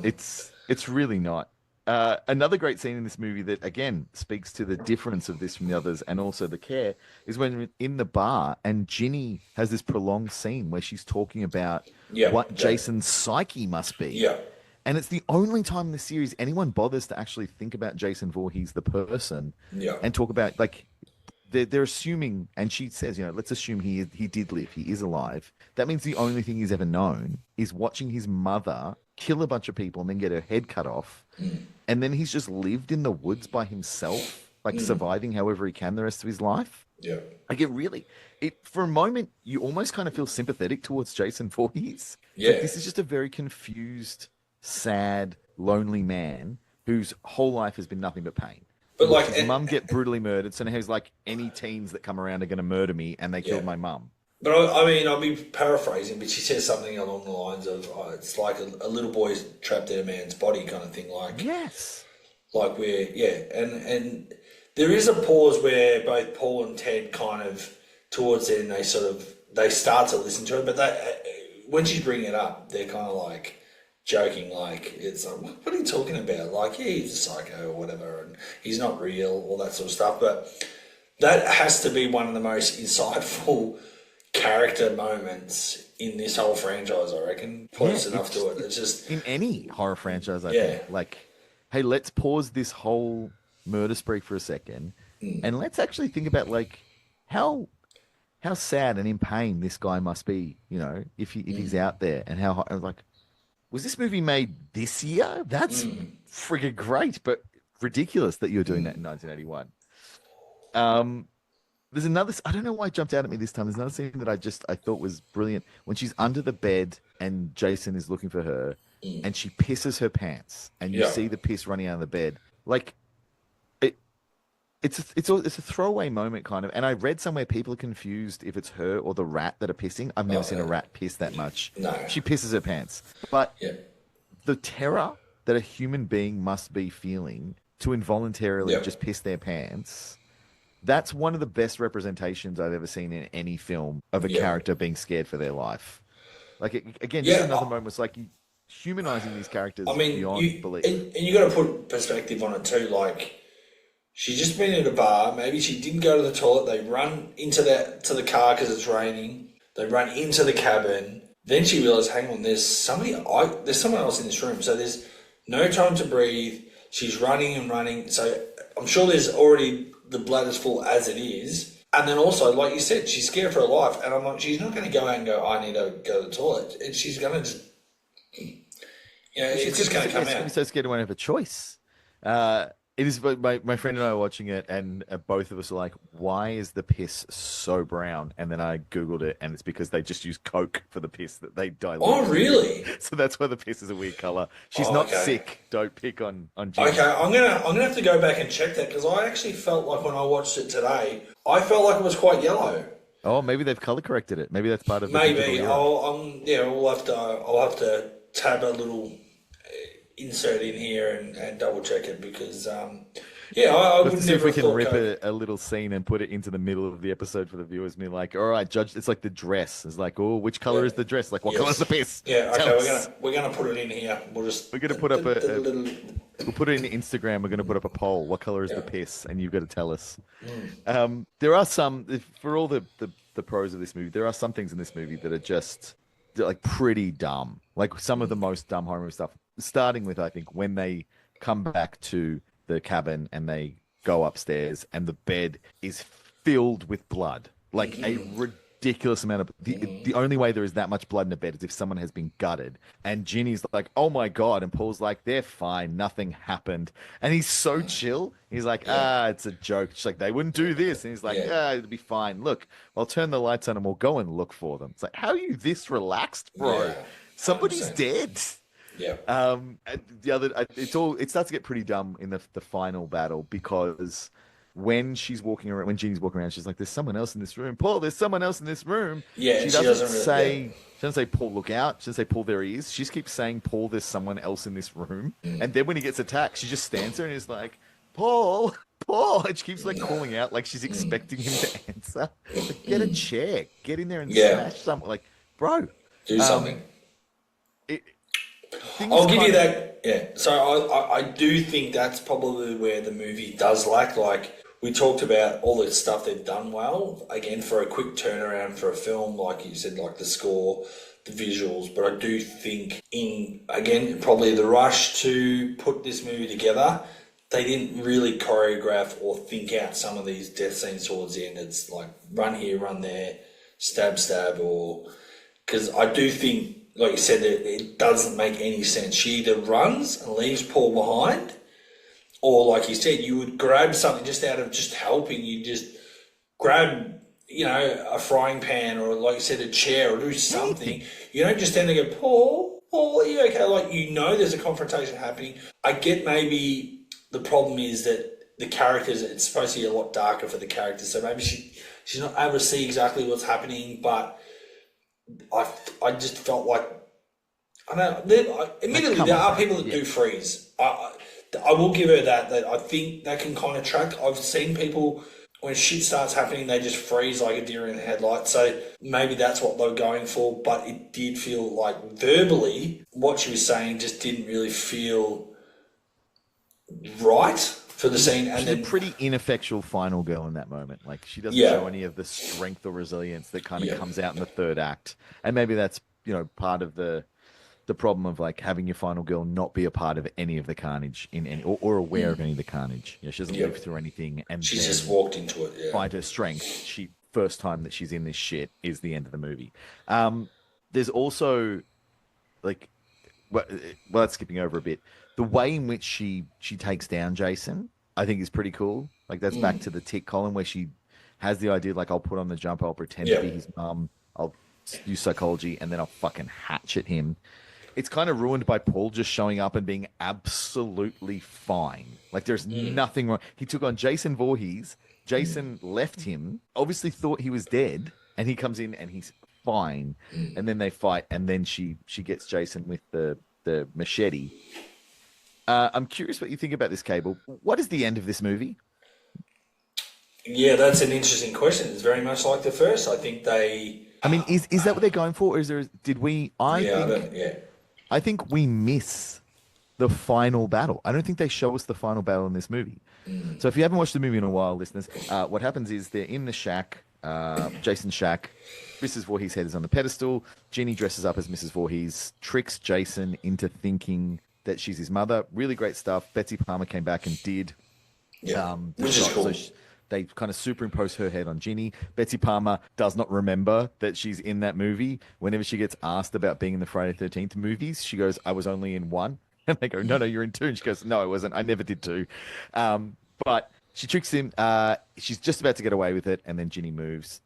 it's really not. Another great scene in this movie that again speaks to the difference of this from the others and also the care is when in the bar and Ginny has this prolonged scene where she's talking about what Jason's psyche must be. Yeah. And it's the only time in the series anyone bothers to actually think about Jason Voorhees, the person, and talk about, like, they're assuming, and she says, let's assume he did live, he is alive. That means the only thing he's ever known is watching his mother kill a bunch of people and then get her head cut off. And then he's just lived in the woods by himself, like surviving however he can the rest of his life. Yeah. Like for a moment, you almost kind of feel sympathetic towards Jason Voorhees. Yeah. Like, this is just a very confused, sad, lonely man whose whole life has been nothing but pain. But his mum get brutally murdered, so now he's like, any teens that come around are going to murder me, and they killed my mum. But I mean, I'll be paraphrasing, but she says something along the lines of, it's like a little boy's trapped in a man's body kind of thing. Like, Yes. like and there is a pause where both Paul and Ted kind of, towards the end, they start to listen to it, but when she's bringing it up, they're kind of like joking, like, it's like, what are you talking about? Like, yeah, he's a psycho or whatever, and he's not real, all that sort of stuff. But that has to be one of the most insightful character moments in this whole franchise, I reckon. Close enough to it. It's just in any horror franchise, I think. Like, hey, let's pause this whole murder spree for a second, and let's actually think about like how sad and in pain this guy must be, you know, if he's out there, and how like, was this movie made this year? That's friggin' great, but ridiculous that you're doing that in 1981. There's another, I don't know why it jumped out at me this time. There's another scene that I thought was brilliant when she's under the bed and Jason is looking for her and she pisses her pants and you see the piss running out of the bed. Like, it's a throwaway moment kind of. And I read somewhere people are confused if it's her or the rat that are pissing. I've never seen a rat piss that much. No. She pisses her pants. But the terror that a human being must be feeling to involuntarily just piss their pants, that's one of the best representations I've ever seen in any film of a character being scared for their life. Like, again, just another moment. It's like humanizing these characters beyond belief. And you got to put perspective on it too. Like, she's just been at a bar. Maybe she didn't go to the toilet. They run to the car because it's raining. They run into the cabin. Then she realized, hang on, there's someone else in this room. So there's no time to breathe. She's running and running. So I'm sure there's already the bladder's full as it is. And then also, like you said, she's scared for her life. And I'm like, she's not going to go out and go, I need to go to the toilet. And she's going to just, it's just going to come out. She's going to be so scared, I won't have a choice. It is. My friend and I are watching it, and both of us are like, "Why is the piss so brown?" And then I googled it, and it's because they just use Coke for the piss that they dilute. Oh, really? So that's why the piss is a weird color. She's not sick. Don't pick on Jim. Okay, I'm gonna have to go back and check that because I actually felt like when I watched it today, I felt like it was quite yellow. Oh, maybe they've color corrected it. Maybe that's part of maybe. I'll have to tab a little insert in here and double check it because I would see if we can rip a little scene and put it into the middle of the episode for the viewers. Me like, all right, judge. It's like the dress. It's like, oh, which color is the dress? Like, what color is the piss? Yeah, okay. We're gonna put it in here. We're gonna put up we'll put it in Instagram. We're gonna put up a poll. What color is the piss? And you've got to tell us. There are some, for all the pros of this movie, there are some things in this movie that are just like pretty dumb. Like some of the most dumb horror movie stuff. Starting with, I think, when they come back to the cabin and they go upstairs and the bed is filled with blood, like a ridiculous amount of. The only way there is that much blood in a bed is if someone has been gutted. And Ginny's like, "Oh my god!" and Paul's like, "They're fine, nothing happened." And he's so chill. He's like, "It's a joke." She's like, "They wouldn't do this," and he's like, "It'll be fine. Look, I'll turn the lights on and we'll go and look for them." It's like, how are you this relaxed, bro? Yeah, somebody's dead. Yeah. It starts to get pretty dumb in the final battle because when Ginny's walking around, she's like, "There's someone else in this room, Paul. There's someone else in this room." Yeah. She doesn't say, "Paul, look out." She doesn't say, "Paul, there he is." She just keeps saying, "Paul, there's someone else in this room." And then when he gets attacked, she just stands there and is like, "Paul, Paul," and she keeps like calling out like she's expecting him to answer. Like, get a chair, get in there and smash something. Like, bro, do something. I'll give you that. Yeah. So I do think that's probably where the movie does lack. Like we talked about all the stuff they've done well. Again, for a quick turnaround for a film, like you said, like the score, the visuals. But I do think probably the rush to put this movie together, they didn't really choreograph or think out some of these death scenes towards the end. It's like run here, run there, stab, or because I do think, like you said, it doesn't make any sense. She either runs and leaves Paul behind, or like you said, you would grab something just out of just helping. You just grab, a frying pan or, like you said, a chair or do something. You don't just stand there and go, Paul, are you okay? Like, there's a confrontation happening. I get maybe the problem is that the characters, it's supposed to be a lot darker for the characters, so maybe she's not able to see exactly what's happening. But I just felt like, I don't know. Admittedly, there are people that do freeze. I will give her that I think that can kind of track. I've seen people, when shit starts happening, they just freeze like a deer in the headlights. So maybe that's what they were going for. But it did feel like verbally, what she was saying just didn't really feel right for the scene. And she's then a pretty ineffectual final girl in that moment. Like, she doesn't show any of the strength or resilience that kind of comes out in the third act. And maybe that's, part of the problem of like having your final girl not be a part of any of the carnage in any or aware of any of the carnage. She doesn't live through anything, and she's just walked into it. Yeah. Find her strength. First time that she's in this shit is the end of the movie. There's also like, that's skipping over a bit. The way in which she takes down Jason, I think, is pretty cool. Like, that's back to the tick column where she has the idea like, I'll put on the jumper, I'll pretend to be his mum, I'll use psychology, and then I'll fucking hatchet him. It's kind of ruined by Paul just showing up and being absolutely fine. Like, there's nothing wrong. He took on Jason Voorhees. Jason left him, obviously thought he was dead, and he comes in and he's fine. And then they fight, and then she gets Jason with the machete. I'm curious what you think about this, Cable. What is the end of this movie? Yeah, that's an interesting question. It's very much like the first. I think they... I mean, is that what they're going for? Or is there... Did we... I think we miss the final battle. I don't think they show us the final battle in this movie. So if you haven't watched the movie in a while, listeners, what happens is they're in the shack, Jason's shack. Mrs. Voorhees' head is on the pedestal. Ginny dresses up as Mrs. Voorhees, tricks Jason into thinking that she's his mother. Really great stuff. Betsy Palmer came back and did. Which is cool. So they kind of superimpose her head on Ginny. Betsy Palmer does not remember that she's in that movie. Whenever she gets asked about being in the Friday the 13th movies, she goes, I was only in one. And they go, no, you're in two. And she goes, no, I wasn't. I never did two. But she tricks him. She's just about to get away with it. And then Ginny moves.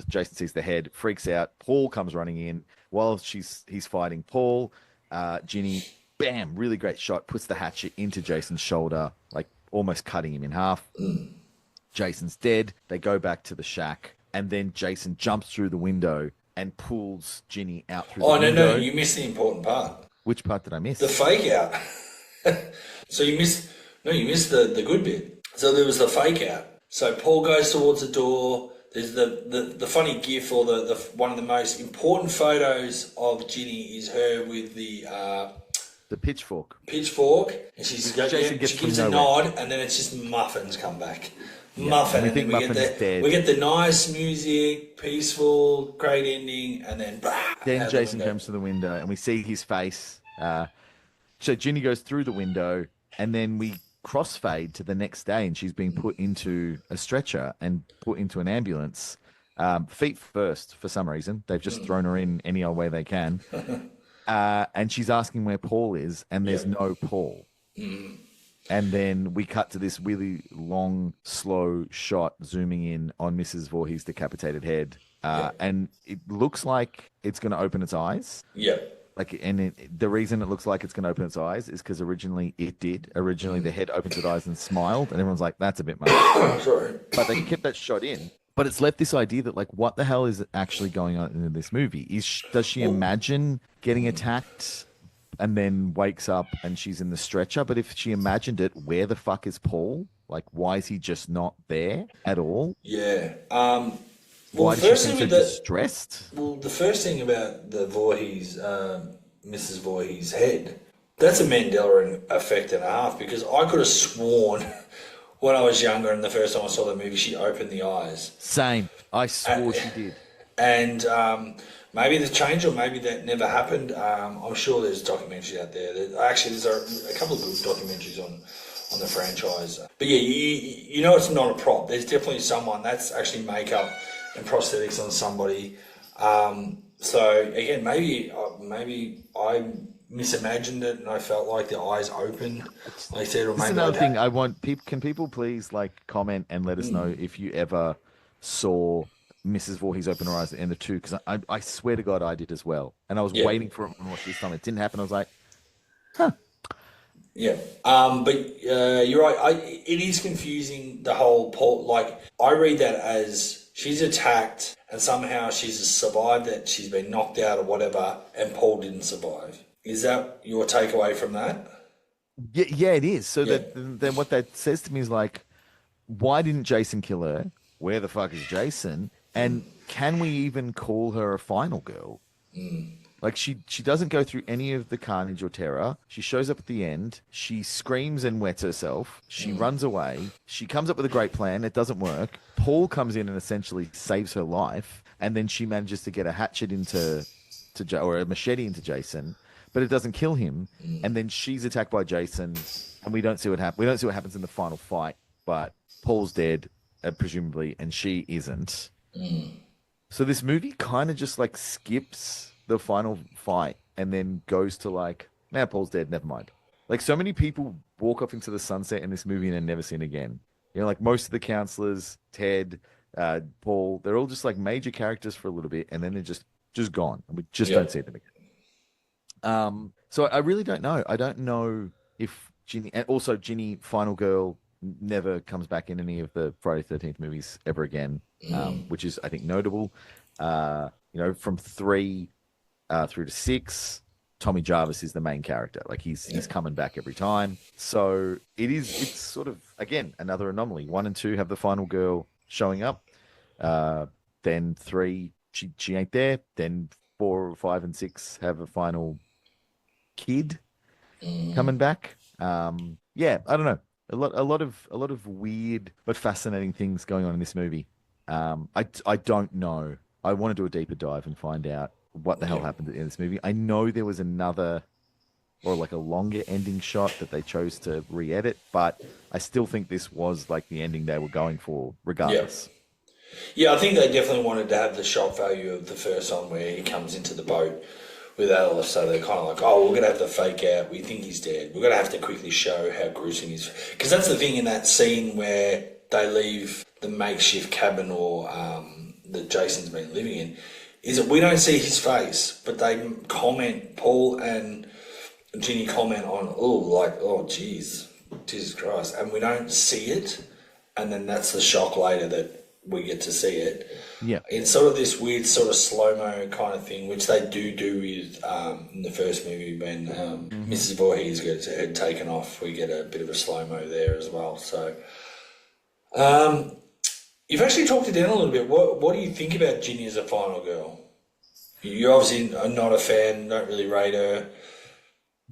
Jason sees the head, freaks out. Paul comes running in while he's fighting Paul. Ginny, bam, really great shot, puts the hatchet into Jason's shoulder, like almost cutting him in half. Jason's dead. They go back to the shack, and then Jason jumps through the window and pulls Ginny out through the window. No, you missed the important part. Which part did I miss? The fake out. So you missed the good bit. So there was the fake out. So Paul goes towards the door. There's the funny gif, or the one of the most important photos of Ginny is her with the pitchfork. And she gives a nod, and then it's just muffins come back. Muffin, and then we get the nice music, peaceful, great ending, and then then Jason comes to the window, and we see his face. So Ginny goes through the window, and then we crossfade to the next day, and she's being put into a stretcher and put into an ambulance, feet first for some reason. They've just thrown her in any old way they can, and she's asking where Paul is, and there's no Paul. And then we cut to this really long, slow shot zooming in on Mrs. Voorhees' decapitated head. And it looks like it's going to open its eyes. The reason it looks like it's going to open its eyes is because originally it did. Originally, the head opens its eyes and smiled, and everyone's like, that's a bit much. Sorry. But they kept that shot in. But it's left this idea that, like, what the hell is actually going on in this movie? Does she imagine getting attacked and then wakes up and she's in the stretcher? But if she imagined it, where the fuck is Paul? Like, why is he just not there at all? Yeah. Why does she seem so distressed? Well, the first thing about the Voorhees, Mrs. Voorhees' head, that's a Mandela effect and a half, because I could have sworn when I was younger and the first time I saw the movie, she opened the eyes. Same. I swore she did. And maybe the change, or maybe that never happened. I'm sure there's documentaries out there. Actually, there's a couple of good documentaries on the franchise. But yeah, you know it's not a prop. There's definitely someone that's actually makeup and prosthetics on somebody. So again, maybe I misimagined it and I felt like the eyes opened. Like I said, or that's another thing I want. Can people please comment and let us know if you ever saw Mrs. Voorhees open her eyes at the end of 2, because I swear to God I did as well. And I was waiting for it to watch this time. It didn't happen. I was like, huh. Yeah. But you're right. It is confusing, the whole Paul. Like, I read that as she's attacked and somehow she's survived it. She's been knocked out or whatever, and Paul didn't survive. Is that your takeaway from that? Yeah, it is. So Yeah. that then what that says to me is like, why didn't Jason kill her? Where the fuck is Jason? And can we even call her a final girl? Like she doesn't go through any of the carnage or terror. She shows up at the end. She screams and wets herself. She runs away. She comes up with a great plan. It doesn't work. Paul comes in and essentially saves her life, and then she manages to get a hatchet or a machete into Jason, but it doesn't kill him. And then she's attacked by Jason, and we don't see what happens. We don't see what happens in the final fight. But Paul's dead, presumably, and she isn't. So this movie kind of just like skips the final fight and then goes to like, now Paul's dead, never mind. Like so many people walk off into the sunset in this movie and are never seen again. You know, like most of the counselors, Ted, Paul, they're all just like major characters for a little bit and then they're just gone. And we just Yeah. don't see them again. So I really don't know. I don't know if Ginny, and also Ginny, final girl, never comes back in any of the Friday 13th movies ever again, which is, I think, notable. You know, from 3 through to 6, Tommy Jarvis is the main character. Like he's coming back every time. So it's sort of, again, another anomaly. 1 and 2 have the final girl showing up. Then 3, she ain't there. Then 4, 5, and 6 have a final kid coming back. Yeah, I don't know. A lot of weird but fascinating things going on in this movie. I don't know. I want to do a deeper dive and find out what the hell happened in this movie. I know there was another or like a longer ending shot that they chose to re-edit, but I still think this was like the ending they were going for regardless. Yeah, I think they definitely wanted to have the shock value of the first one where he comes into the boat with Alice, so they're kind of like, oh, we're going to have to fake out. We think he's dead. We're going to have to quickly show how gruesome he's... Because that's the thing in that scene where they leave the makeshift cabin or that Jason's been living in, is that we don't see his face, but they comment, Paul and Ginny comment on, oh, geez, Jesus Christ. And we don't see it, and then that's the shock later that we get to see it. Yeah. It's sort of this weird sort of slow-mo kind of thing, which they do with in the first movie when Mrs. Voorhees gets her head taken off. We get a bit of a slow-mo there as well. So you've actually talked it down a little bit. What do you think about Ginny as a final girl? You obviously are not a fan, don't really rate her.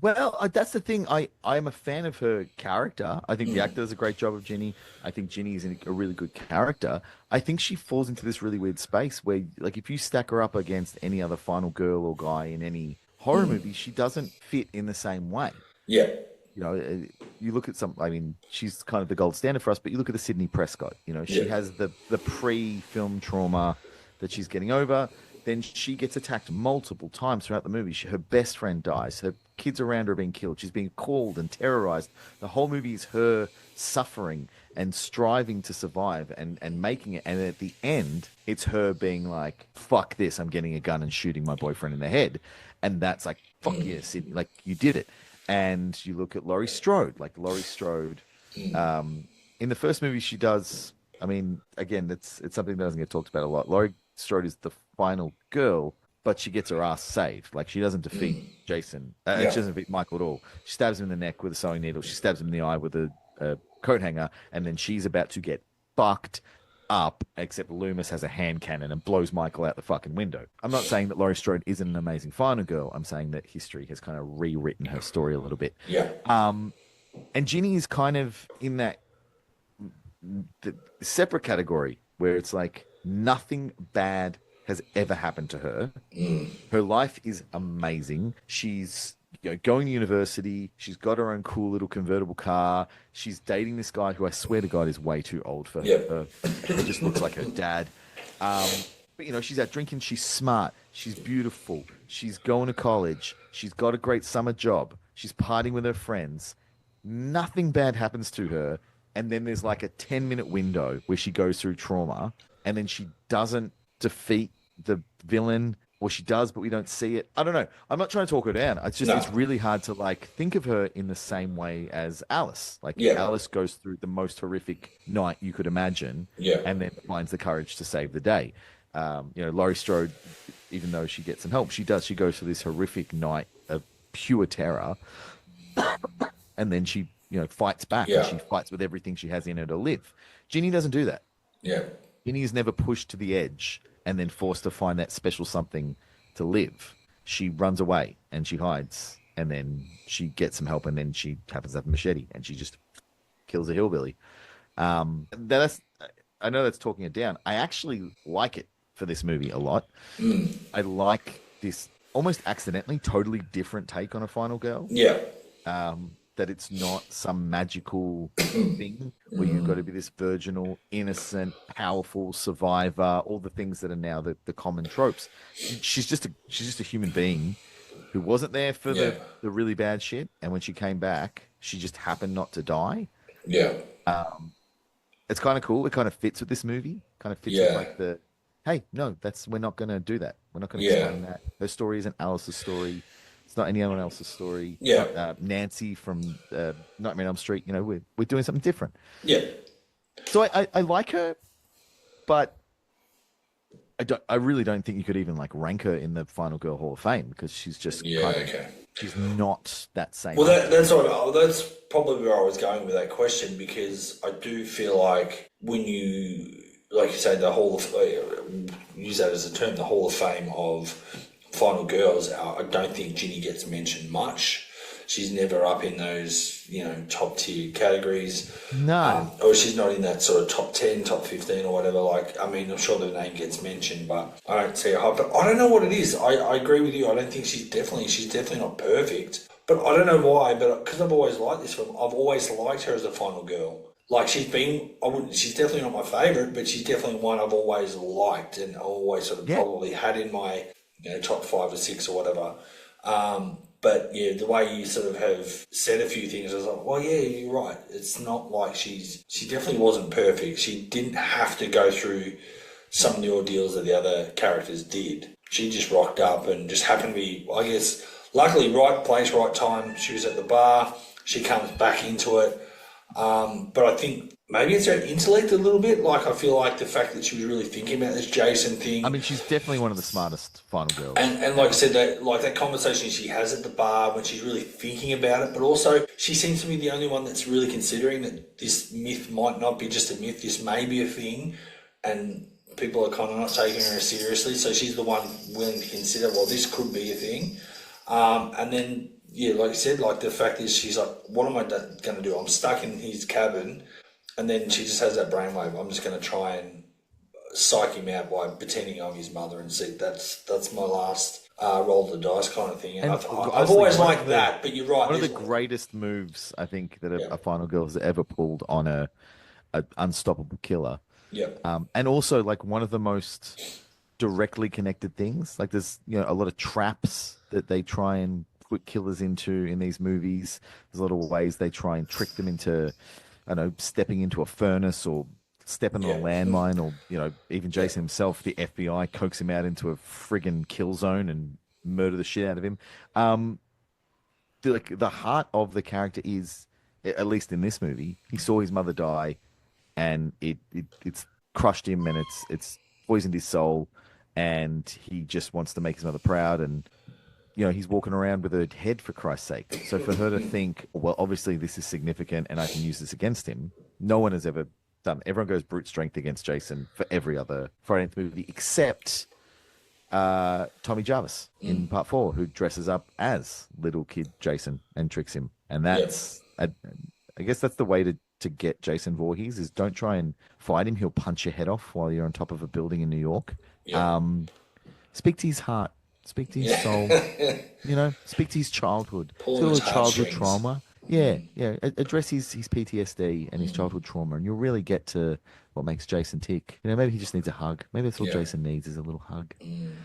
Well, that's the thing. I am a fan of her character. I think the actor does a great job of Ginny. I think Ginny is a really good character. I think she falls into this really weird space where, like, if you stack her up against any other final girl or guy in any horror movie, she doesn't fit in the same way. Yeah. You know, you look at I mean, she's kind of the gold standard for us, but you look at the Sydney Prescott. You know, she has the pre-film trauma that she's getting over. Then she gets attacked multiple times throughout the movie. Her best friend dies. Her kids around her are being killed. She's being called and terrorized. The whole movie is her suffering and striving to survive and making it. And at the end, it's her being like, fuck this. I'm getting a gun and shooting my boyfriend in the head. And that's like, fuck yeah, Sydney. Like, you did it. And you look at Laurie Strode. Like, Laurie Strode, in the first movie, she does... I mean, again, it's something that doesn't get talked about a lot. Laurie Strode is the final girl, but she gets her ass saved. Like, she doesn't defeat Jason. She doesn't defeat Michael at all. She stabs him in the neck with a sewing needle. She stabs him in the eye with a coat hanger, and then she's about to get fucked up, except Loomis has a hand cannon and blows Michael out the fucking window. I'm not saying that Laurie Strode isn't an amazing final girl. I'm saying that history has kind of rewritten her story a little bit. Yeah. And Ginny is kind of in that the separate category where it's like nothing bad has ever happened to her. Her life is amazing. She's going to university. She's got her own cool little convertible car. She's dating this guy who I swear to God is way too old for her. He just looks like her dad. But, she's out drinking. She's smart. She's beautiful. She's going to college. She's got a great summer job. She's partying with her friends. Nothing bad happens to her. And then there's like a 10-minute window where she goes through trauma, and then she doesn't defeat the villain or she does, but we don't see it. I don't know. I'm not trying to talk her down. It's just No. it's really hard to like think of her in the same way as Alice. Like Yeah. Alice goes through the most horrific night you could imagine, Yeah. and then finds the courage to save the day. Laurie Strode, even though she gets some help, she does. She goes through this horrific night of pure terror, and then she fights back, Yeah. and she fights with everything she has in her to live. Ginny doesn't do that. Yeah. Ginny is never pushed to the edge and then forced to find that special something to live. She runs away and she hides, and then she gets some help, and then she happens to have a machete and she just kills a hillbilly. That's I know that's talking it down. I actually like it for this movie a lot. I like this almost accidentally totally different take on a final girl. Yeah. That it's not some magical thing where you've got to be this virginal, innocent, powerful survivor, all the things that are now the common tropes. She's just a human being who wasn't there for the really bad shit, and when she came back, she just happened not to die. Yeah. It's kind of cool. It kind of fits with this movie. Kind of fits with like hey, no, we're not going to do that. We're not going to explain that. Her story isn't Alice's story. It's not anyone else's story. Yeah. It's not, Nancy from Nightmare on Elm Street. We're doing something different. Yeah. So I like her, but I really don't think you could even like rank her in the Final Girl Hall of Fame, because she's just she's not that same. Well, that's probably where I was going with that question, because I do feel like when you, like you say, the Hall of use that as a term, the Hall of Fame of Final Girls, I don't think Ginny gets mentioned much. She's never up in those, top tier categories. No. Or she's not in that sort of top 10, top 15 or whatever. I'm sure the name gets mentioned, but I don't see her. But I don't know what it is. I agree with you. I don't think she's definitely not perfect. But I don't know why, but because I've always liked this film, I've always liked her as a final girl. Like, she's definitely not my favourite, but she's definitely one I've always liked and always sort of probably had in my top 5 or 6 or whatever. But yeah, the way you sort of have said a few things, I was like, well, yeah, you're right. It's not like she definitely wasn't perfect. She didn't have to go through some of the ordeals that the other characters did. She just rocked up and just happened to be, I guess, luckily right place, right time. She was at the bar. She comes back into it. But I think maybe it's her intellect a little bit. Like, I feel like the fact that she was really thinking about this Jason thing. I mean, she's definitely one of the smartest final girls. And like I said, that conversation she has at the bar when she's really thinking about it, but also she seems to be the only one that's really considering that this myth might not be just a myth, this may be a thing, and people are kind of not taking her seriously. So she's the one willing to consider, well, this could be a thing. And then, yeah, like I said, like the fact is she's like, what am I going to do? I'm stuck in his cabin. And then she just has that brainwave. I'm just going to try and psych him out by pretending I'm his mother and see that's my last roll the dice kind of thing. And I've always liked that, but you're right. One of the greatest moves, I think, that a final girl has ever pulled on a unstoppable killer. Yeah. And also, like, one of the most directly connected things. Like, there's a lot of traps that they try and put killers into in these movies. There's a lot of ways they try and trick them into, I don't know, stepping into a furnace or stepping on a landmine, or even Jason himself, the FBI coax him out into a friggin' kill zone and murder the shit out of him. The heart of the character is, at least in this movie, he saw his mother die, and it's crushed him, and it's poisoned his soul, and he just wants to make his mother proud, and he's walking around with her head, for Christ's sake. So for her to think, well, obviously this is significant and I can use this against him, no one has ever done. Everyone goes brute strength against Jason for every other Friday the 13th movie, except Tommy Jarvis in Part 4, who dresses up as little kid Jason and tricks him. And that's, I guess that's the way to get Jason Voorhees, is don't try and fight him. He'll punch your head off while you're on top of a building in New York. Speak to his heart. Speak to his soul, speak to his childhood. He's got a little childhood trauma. Yeah. Address his PTSD and his childhood trauma, and you'll really get to what makes Jason tick. Maybe he just needs a hug. Maybe that's all Jason needs, is a little hug.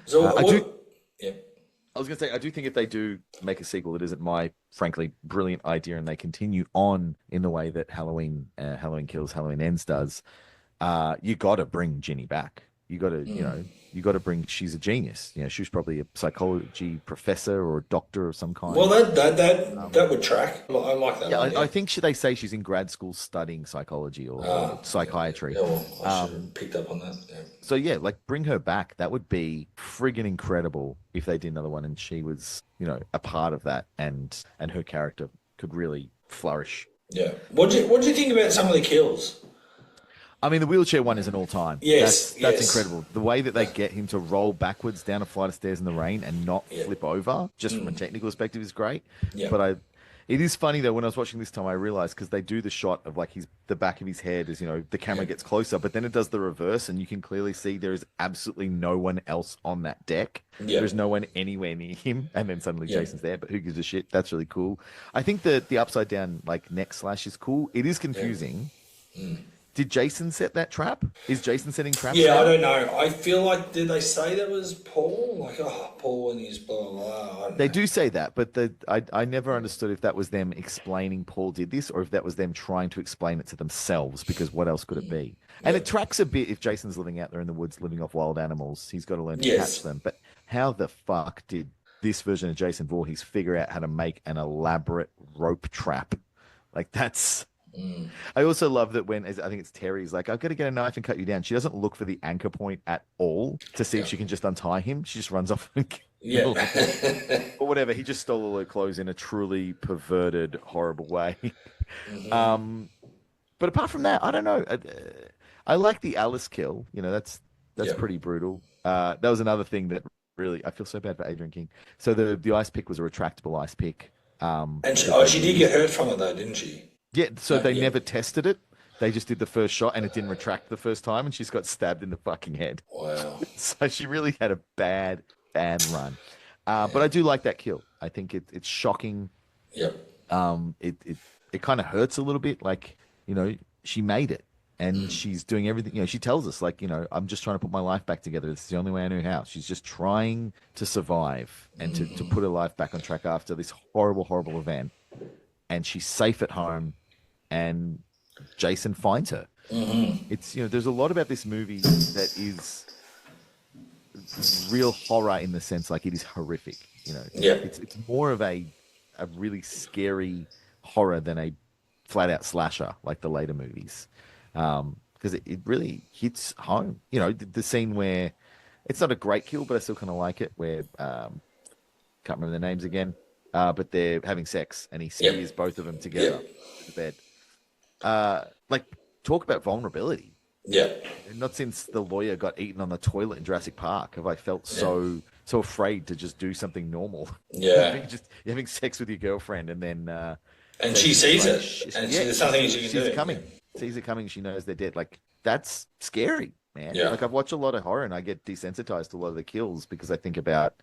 So I was going to say, I do think if they do make a sequel that isn't my, frankly, brilliant idea, and they continue on in the way that Halloween Kills, Halloween Ends does, you got to bring Ginny back. you got to, you know, you got to bring. She's a genius. You know, she was probably a psychology professor or a doctor of some kind. Well, that would track. I like that. Yeah, idea. I think they say she's in grad school studying psychology or psychiatry. Yeah, well, I should have picked up on that. Yeah. So yeah, like bring her back. That would be friggin' incredible if they did another one and she was, you know, a part of that and her character could really flourish. Yeah. What do you think about some of the kills? I mean, the wheelchair one is an all-time. Yes, that's yes. incredible. The way that they get him to roll backwards down a flight of stairs in the rain and not flip over, just from a technical perspective, is great. Yeah. But it is funny though. When I was watching this time, I realized because they do the shot of like the back of his head as, you know, the camera gets closer, but then it does the reverse, and you can clearly see there is absolutely no one else on that deck. Yeah. There's no one anywhere near him, and then suddenly Jason's there. But who gives a shit? That's really cool. I think the upside down like neck slash is cool. It is confusing. Did Jason set that trap? Is Jason setting traps? Yeah, now? I don't know. I feel like, did they say that was Paul? Like, Paul and his blah, blah, blah. I don't They know. do say that, but I never understood if that was them explaining Paul did this or if that was them trying to explain it to themselves, because what else could it be? And it tracks a bit if Jason's living out there in the woods, living off wild animals. He's got to learn to Yes. catch them. But how the fuck did this version of Jason Voorhees figure out how to make an elaborate rope trap? Like, that's... I also love that when, I think it's Terry's like, I've got to get a knife and cut you down. She doesn't look for the anchor point at all to see if she can just untie him. She just runs off and Yeah. or whatever. He just stole all her clothes in a truly perverted, horrible way. But apart from that, I don't know. I like the Alice kill. You know, that's pretty brutal. That was another thing that really, I feel so bad for Adrian King. So the ice pick was a retractable ice pick. And she did get hurt from it though, didn't she? Yeah, so they never tested it. They just did the first shot and it didn't retract the first time, and she's got stabbed in the fucking head. Wow. So she really had a bad run. But I do like that kill. I think it's shocking. Yep. It kind of hurts a little bit. Like, you know, she made it and she's doing everything. You know, she tells us, like, you know, I'm just trying to put my life back together. It's the only way I know how. She's just trying to survive and to put her life back on track after this horrible, horrible event. And she's safe at home, and Jason finds her. It's, you know, there's a lot about this movie that is real horror in the sense, like, it is horrific. You know, it's more of a really scary horror than a flat out slasher like the later movies, because it really hits home. You know, the scene where it's not a great kill, but I still kind of like it, where can't remember their names again. But they're having sex, and he sees both of them together in the bed. Like, talk about vulnerability. Yeah. Not since the lawyer got eaten on the toilet in Jurassic Park have I felt so afraid to just do something normal. Yeah. You're having sex with your girlfriend, and then And she sees it, and there's nothing she can do. Sees it coming. Sees it coming. She knows they're dead. Like, that's scary, man. Yeah. Like, I've watched a lot of horror, and I get desensitized to a lot of the kills because I think about,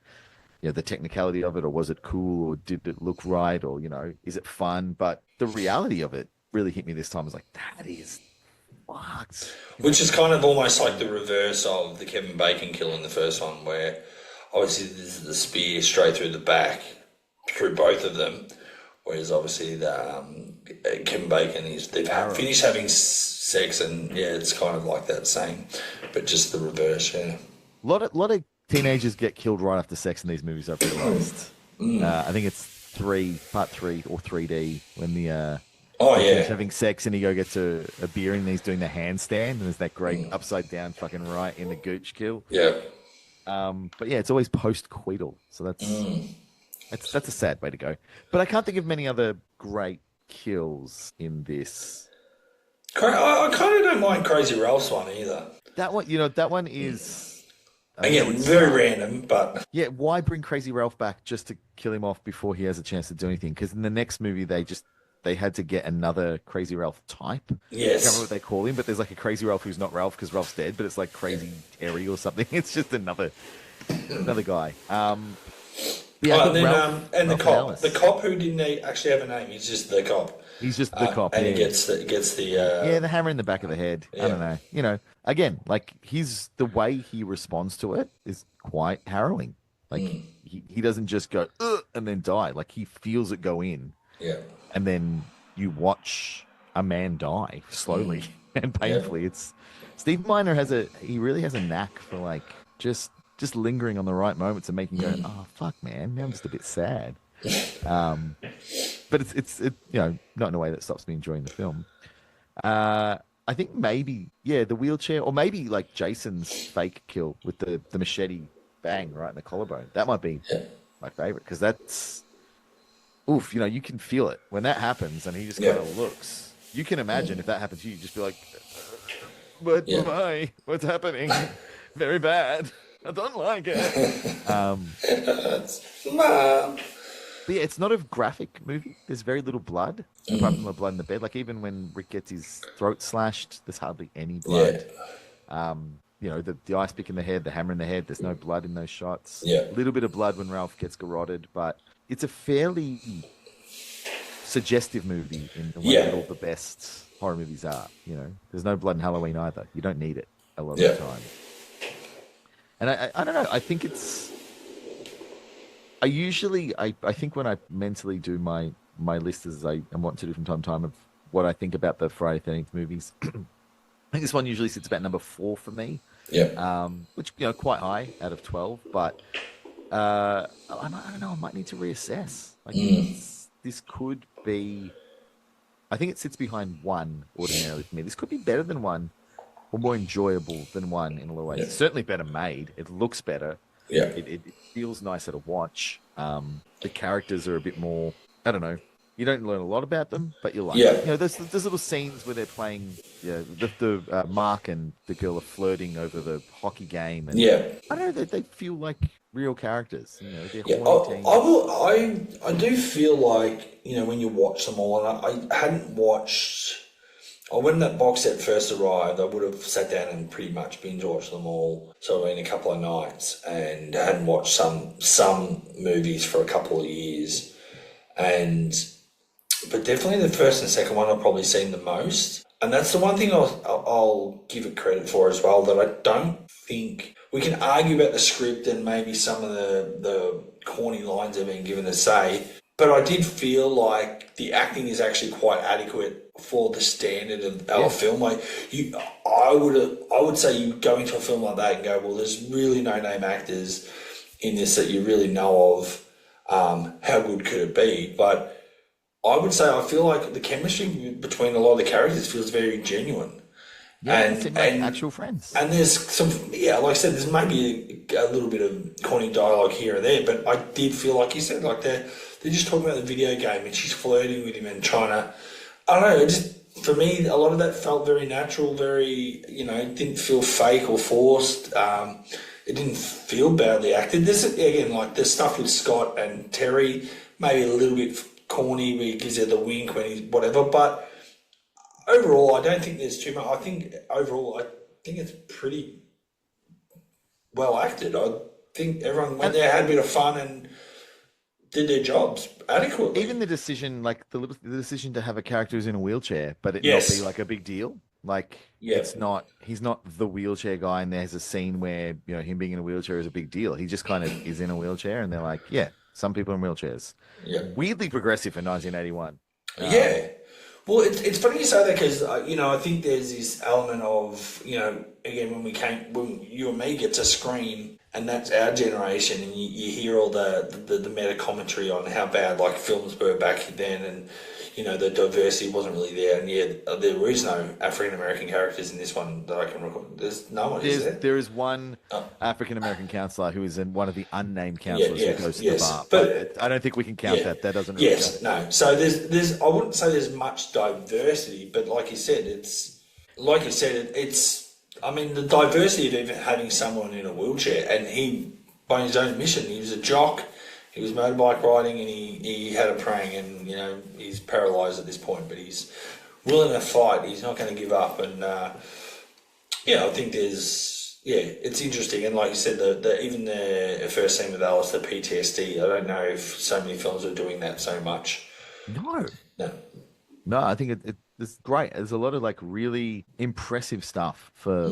you know, the technicality of it, or was it cool, or did it look right, or, you know, is it fun? But the reality of it really hit me this time. I was like, that is fucked. Which is kind of almost like the reverse of the Kevin Bacon kill in the first one, where obviously there's the spear straight through the back, through both of them, whereas obviously the Kevin Bacon they've finished having sex, and it's kind of like that same, but just the reverse. Yeah. A lot of teenagers get killed right after sex in these movies, I've realized. I think it's part 3 or 3D when the he's having sex and he gets a beer and he's doing the handstand, and there's that great upside down fucking right in the gooch kill. Yeah. But yeah, it's always post-coital, so that's a sad way to go. But I can't think of many other great kills in this. I kind of don't mind Crazy Ralph's one either. That one, you know, that one is... Again, very random, but... Yeah, why bring Crazy Ralph back just to kill him off before he has a chance to do anything? Because in the next movie, they had to get another Crazy Ralph type. Yes. I can't remember what they call him, but there's like a Crazy Ralph who's not Ralph because Ralph's dead, but it's like Crazy Terry or something. It's just another guy. The cop. The cop who didn't actually have a name. He's just the cop. He's just the cop. And he gets the the hammer in the back of the head. I don't know. You know, again, like the way he responds to it is quite harrowing. Like he doesn't just go and then die. Like, he feels it go in. Yeah. And then you watch a man die slowly. and painfully. It's Steve Miner he really has a knack for like just lingering on the right moments and making you go, oh fuck, man, now I'm just a bit sad. But it's not in a way that stops me enjoying the film. I think maybe the wheelchair, or maybe like Jason's fake kill with the machete bang right in the collarbone. That might be my favorite because that's oof. You can feel it when that happens, and he just kind of looks. You can imagine if that happens to you, just be like, what's happening? Very bad. I don't like it. Mom. But yeah, it's not a graphic movie. There's very little blood, apart from the blood in the bed. Like even when Rick gets his throat slashed, there's hardly any blood. The ice pick in the head, the hammer in the head, there's no blood in those shots. Yeah. A little bit of blood when Ralph gets garroted, but it's a fairly suggestive movie in the way that all the best horror movies are. There's no blood in Halloween either. You don't need it a lot of the time. And I don't know. I think it's... I think when I mentally do my list, as I want to do from time to time, of what I think about the Friday the 13th movies, I think this one usually sits about number 4 for me. Yeah. Which, quite high out of 12. But I don't know. I might need to reassess. Like this could be... I think it sits behind 1 ordinarily for me. This could be better than 1, or more enjoyable than 1 in a lot of ways. Yeah. It's certainly better made. It looks better. Yeah. It feels nicer to watch. The characters are a bit more, I don't know. You don't learn a lot about them, but you like it. There's little scenes where they're playing, the Mark and the girl are flirting over the hockey game. And I don't know, they feel like real characters. They're horny teens. I do feel like, when you watch them all, and I hadn't watched... When that box set first arrived, I would have sat down and pretty much binge watched them all sort of in a couple of nights, and hadn't watched some movies for a couple of years. But definitely the first and second one I've probably seen the most. And that's the one thing I'll give it credit for as well, that I don't think... We can argue about the script and maybe some of the corny lines have been given a say, but I did feel like the acting is actually quite adequate for the standard of our film. Like I would say you go into a film like that and go, well, there's really no name actors in this that you really know of. How good could it be? But I would say I feel like the chemistry between a lot of the characters feels very genuine. Yeah, and actual friends. And there's some, like I said, there's maybe a little bit of corny dialogue here and there, but I did feel like you said, like they're just talking about the video game and she's flirting with him and trying to, I don't know, it just, for me, a lot of that felt very natural, very, it didn't feel fake or forced. It didn't feel badly acted. This, again, like the stuff with Scott and Terry, maybe a little bit corny where he gives her the wink when he's whatever, but overall, I don't think there's too much. I think it's pretty well acted. I think everyone went there, had a bit of fun, and did their jobs adequately. Even the decision, like the decision to have a character who's in a wheelchair, but it not be like a big deal. Like it's not. He's not the wheelchair guy, and there's a scene where him being in a wheelchair is a big deal. He just kind of is in a wheelchair, and they're like, some people in wheelchairs. Yeah, weirdly progressive in 1981. Well, it's funny you say that because, I think there's this element of, again, when you and me get to Scream, and that's our generation, and you hear all the meta commentary on how bad, like, films were back then, and, the diversity wasn't really there, and there is no African-American characters in this one that I can recall. There's no one, is there? There is one African-American counsellor who is one of the unnamed counsellors who goes to the bar. But I don't think we can count that. That doesn't really count. No. So there's I wouldn't say there's much diversity, but like you said, it's I mean, the diversity of even having someone in a wheelchair, and he, by his own admission, he was a jock, he was motorbike riding, and he had a prang, and, he's paralysed at this point, but he's willing to fight, he's not going to give up, and, I think it's interesting, and like you said, even the first scene with Alice, the PTSD, I don't know if so many films are doing that so much. No, I think it's great. There's a lot of like really impressive stuff for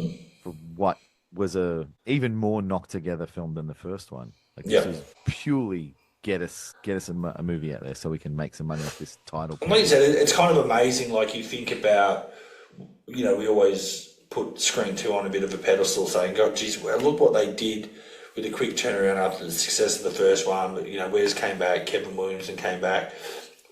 what was a even more knocked together film than the first one. Like this was purely get us a movie out there so we can make some money off this title. And like you said, it's kind of amazing. Like you think about we always put Scream 2 on a bit of a pedestal, saying, God, geez, well, look what they did with a quick turnaround after the success of the first one. But, Wes came back, Kevin Williamson came back,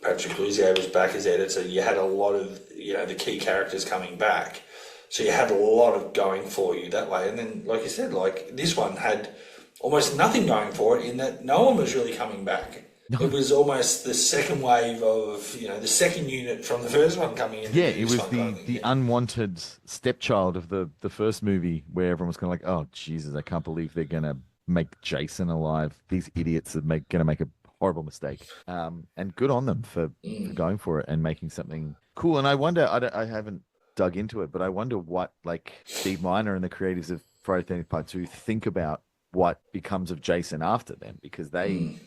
Patrick Luzier was back as editor. You had a lot of, the key characters coming back. So you had a lot of going for you that way. And then, like you said, like this one had almost nothing going for it in that no one was really coming back. It was almost the second wave of, the second unit from the first one coming in. Yeah, it was the unwanted stepchild of the first movie where everyone was kind of like, oh, Jesus, I can't believe they're going to make Jason alive. These idiots are going to make a horrible mistake. And good on them for going for it and making something cool. And I wonder, I haven't dug into it, but I wonder what, like, Steve Miner and the creatives of Friday the 13th Part 2 think about what becomes of Jason after them, because they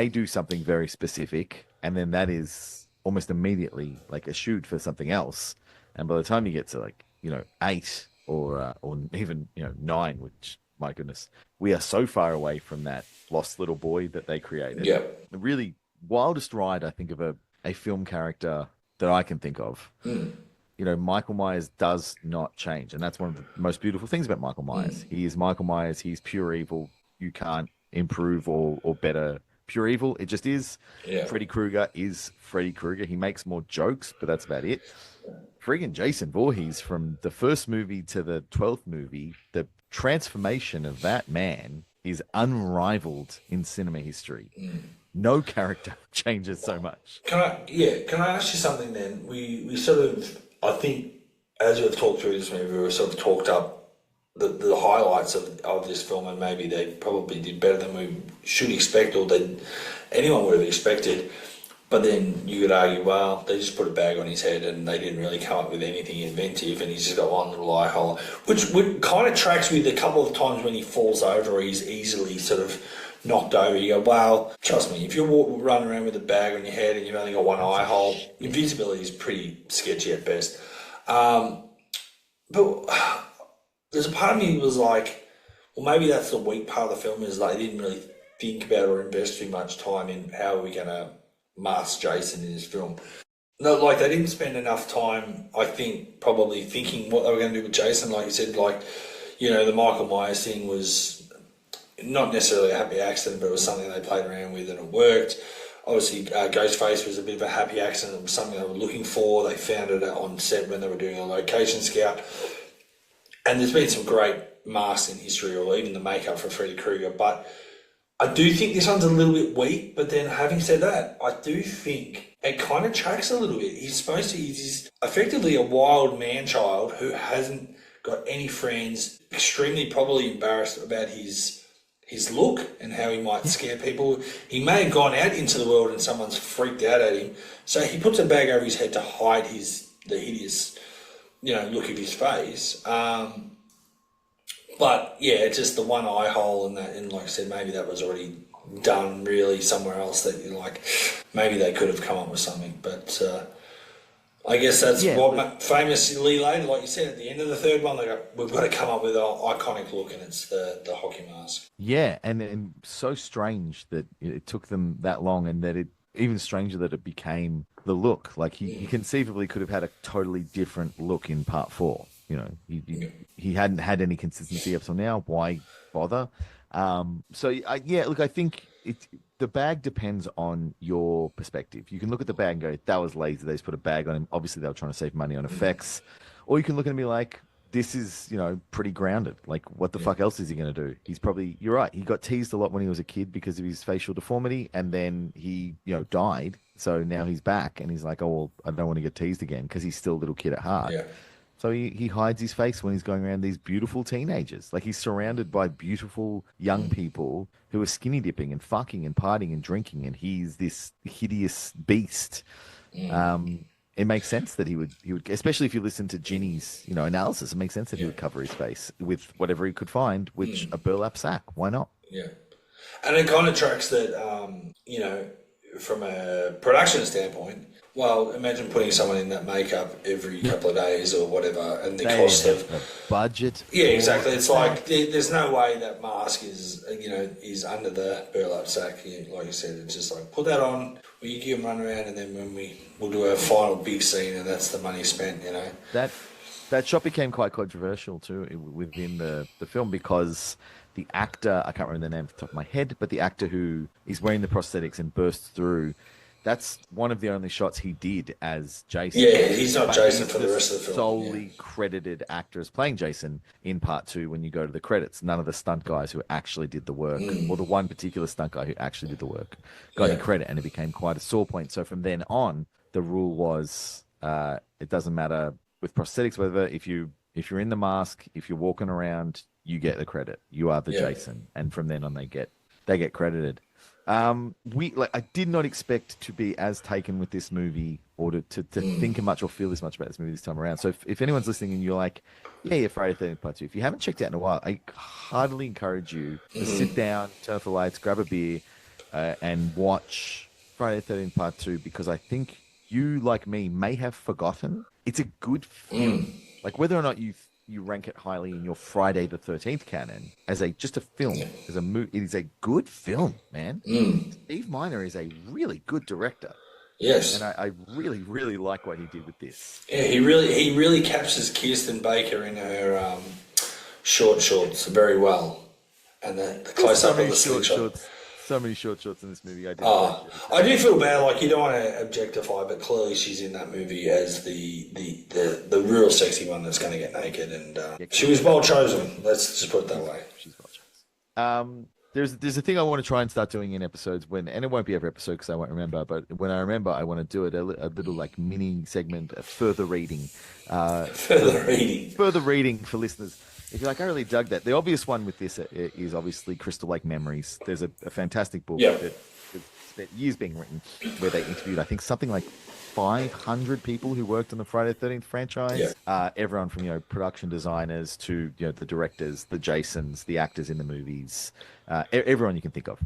do something very specific, and then that is almost immediately like a shoot for something else. And by the time you get to 8 or even 9, which, my goodness, we are so far away from that lost little boy that they created. Yeah. The really wildest ride, I think, of a film character that I can think of. Michael Myers does not change, and that's one of the most beautiful things about Michael Myers. He is Michael Myers. He's pure evil. You can't improve or better pure evil. It just is. Yeah. Freddy Krueger is Freddy Krueger. He makes more jokes, but that's about it. Friggin' Jason Voorhees, from the first movie to the 12th movie, the transformation of that man is unrivaled in cinema history. No character changes so much. Can I ask you something then? We sort of, I think, as we've talked through this movie, we've sort of talked up the highlights of this film, and maybe they probably did better than we should expect, or than anyone would have expected. But then you could argue, well, they just put a bag on his head and they didn't really come up with anything inventive, and he's just got one little eye hole, which kind of tracks with a couple of times when he falls over or he's easily sort of knocked over. You go, well, trust me, if you're running around with a bag on your head and you've only got one eye hole, invisibility is pretty sketchy at best. But there's a part of me that was like, well, maybe that's the weak part of the film, is they didn't really think about or invest too much time in how are we going to mask Jason in this film. No, like, they didn't spend enough time, I think, probably thinking what they were going to do with Jason. Like you said, the Michael Myers thing was not necessarily a happy accident, but it was something they played around with and it worked. Obviously, Ghostface was a bit of a happy accident. It was something they were looking for. They found it on set when they were doing a location scout. And there's been some great masks in history, or even the makeup for Freddy Krueger. But I do think this one's a little bit weak. But then, having said that, I do think it kind of tracks a little bit. He's effectively a wild man-child who hasn't got any friends, extremely probably embarrassed about his look and how he might scare people. He may have gone out into the world and someone's freaked out at him, so he puts a bag over his head to hide the hideous, look of his face. But yeah, it's just the one eye hole, and like I said, maybe that was already done really somewhere else, that maybe they could have come up with something. But I guess that's what famously later, like you said, at the end of the third one, we've got to come up with an iconic look, and it's the hockey mask. Yeah, and so strange that it took them that long, and that even stranger that it became the look. Like, he conceivably could have had a totally different look in part 4. He hadn't had any consistency up till now. Why bother? I think the bag depends on your perspective. You can look at the bag and go, that was lazy. They just put a bag on him. Obviously, they were trying to save money on effects. Or you can look at him and be like, this is, pretty grounded. Like, what the fuck else is he going to do? You're right. He got teased a lot when he was a kid because of his facial deformity, and then he, died. So now he's back, and he's like, oh, well, I don't want to get teased again, because he's still a little kid at heart. Yeah. So he hides his face when he's going around these beautiful teenagers. Like, he's surrounded by beautiful young people who are skinny dipping and fucking and partying and drinking, and he's this hideous beast. It makes sense that he would, especially if you listen to Ginny's, analysis, it makes sense that he would cover his face with whatever he could find, which a burlap sack. Why not? Yeah. And it kind of tracks that, from a production standpoint, Well, imagine putting someone in that makeup every couple of days or whatever, and the They cost have of the budget. yeah, exactly. It's like there's no way that mask is under the burlap sack. Like you said, it's just like put that on. We give them run around, and then when we'll do our final big scene, and that's the money spent. That shot became quite controversial too within the film because the actor, I can't remember the name off the top of my head, but the actor who is wearing the prosthetics and bursts through, that's one of the only shots he did as Jason. Yeah, he's not But Jason he's for the rest of the film. solely credited actor as playing Jason in part 2 when you go to the credits. None of the stunt guys who actually did the work, or the one particular stunt guy who actually did the work, got any credit, and it became quite a sore point. So from then on, the rule was it doesn't matter with prosthetics, whether if you're in the mask, if you're walking around, you get the credit. You are the Jason, and from then on, they get credited. I did not expect to be as taken with this movie or to think much or feel this much about this movie this time around. So if anyone's listening and you're like, yeah, Friday the 13th Part 2, if you haven't checked it out in a while, I heartily encourage you to sit down, turn off the lights, grab a beer, and watch Friday the 13th Part 2, because I think you, like me, may have forgotten. It's a good film. Like whether or not you rank it highly in your Friday the 13th canon as just a film, as a movie, it is a good film, man. Steve Miner is a really good director. Yes, and I really, really like what he did with this. Yeah, he really captures Kirsten Baker in her short shorts very well, and the close up of the slingshot. So many short shorts in this movie. I do feel bad. Like, you don't want to objectify, but clearly she's in that movie as the real sexy one that's going to get naked, and she was well chosen. Let's just put it that way. She's well chosen. There's a thing I want to try and start doing in episodes and it won't be every episode because I won't remember, but when I remember, I want to do it a little like mini segment, further reading. Further reading for listeners. If you're like, I really dug that. The obvious one with this is obviously Crystal Lake Memories. There's a fantastic book that spent years being written where they interviewed, I think, something like 500 people who worked on the Friday the 13th franchise. Everyone from, production designers to, the directors, the Jasons, the actors in the movies, everyone you can think of.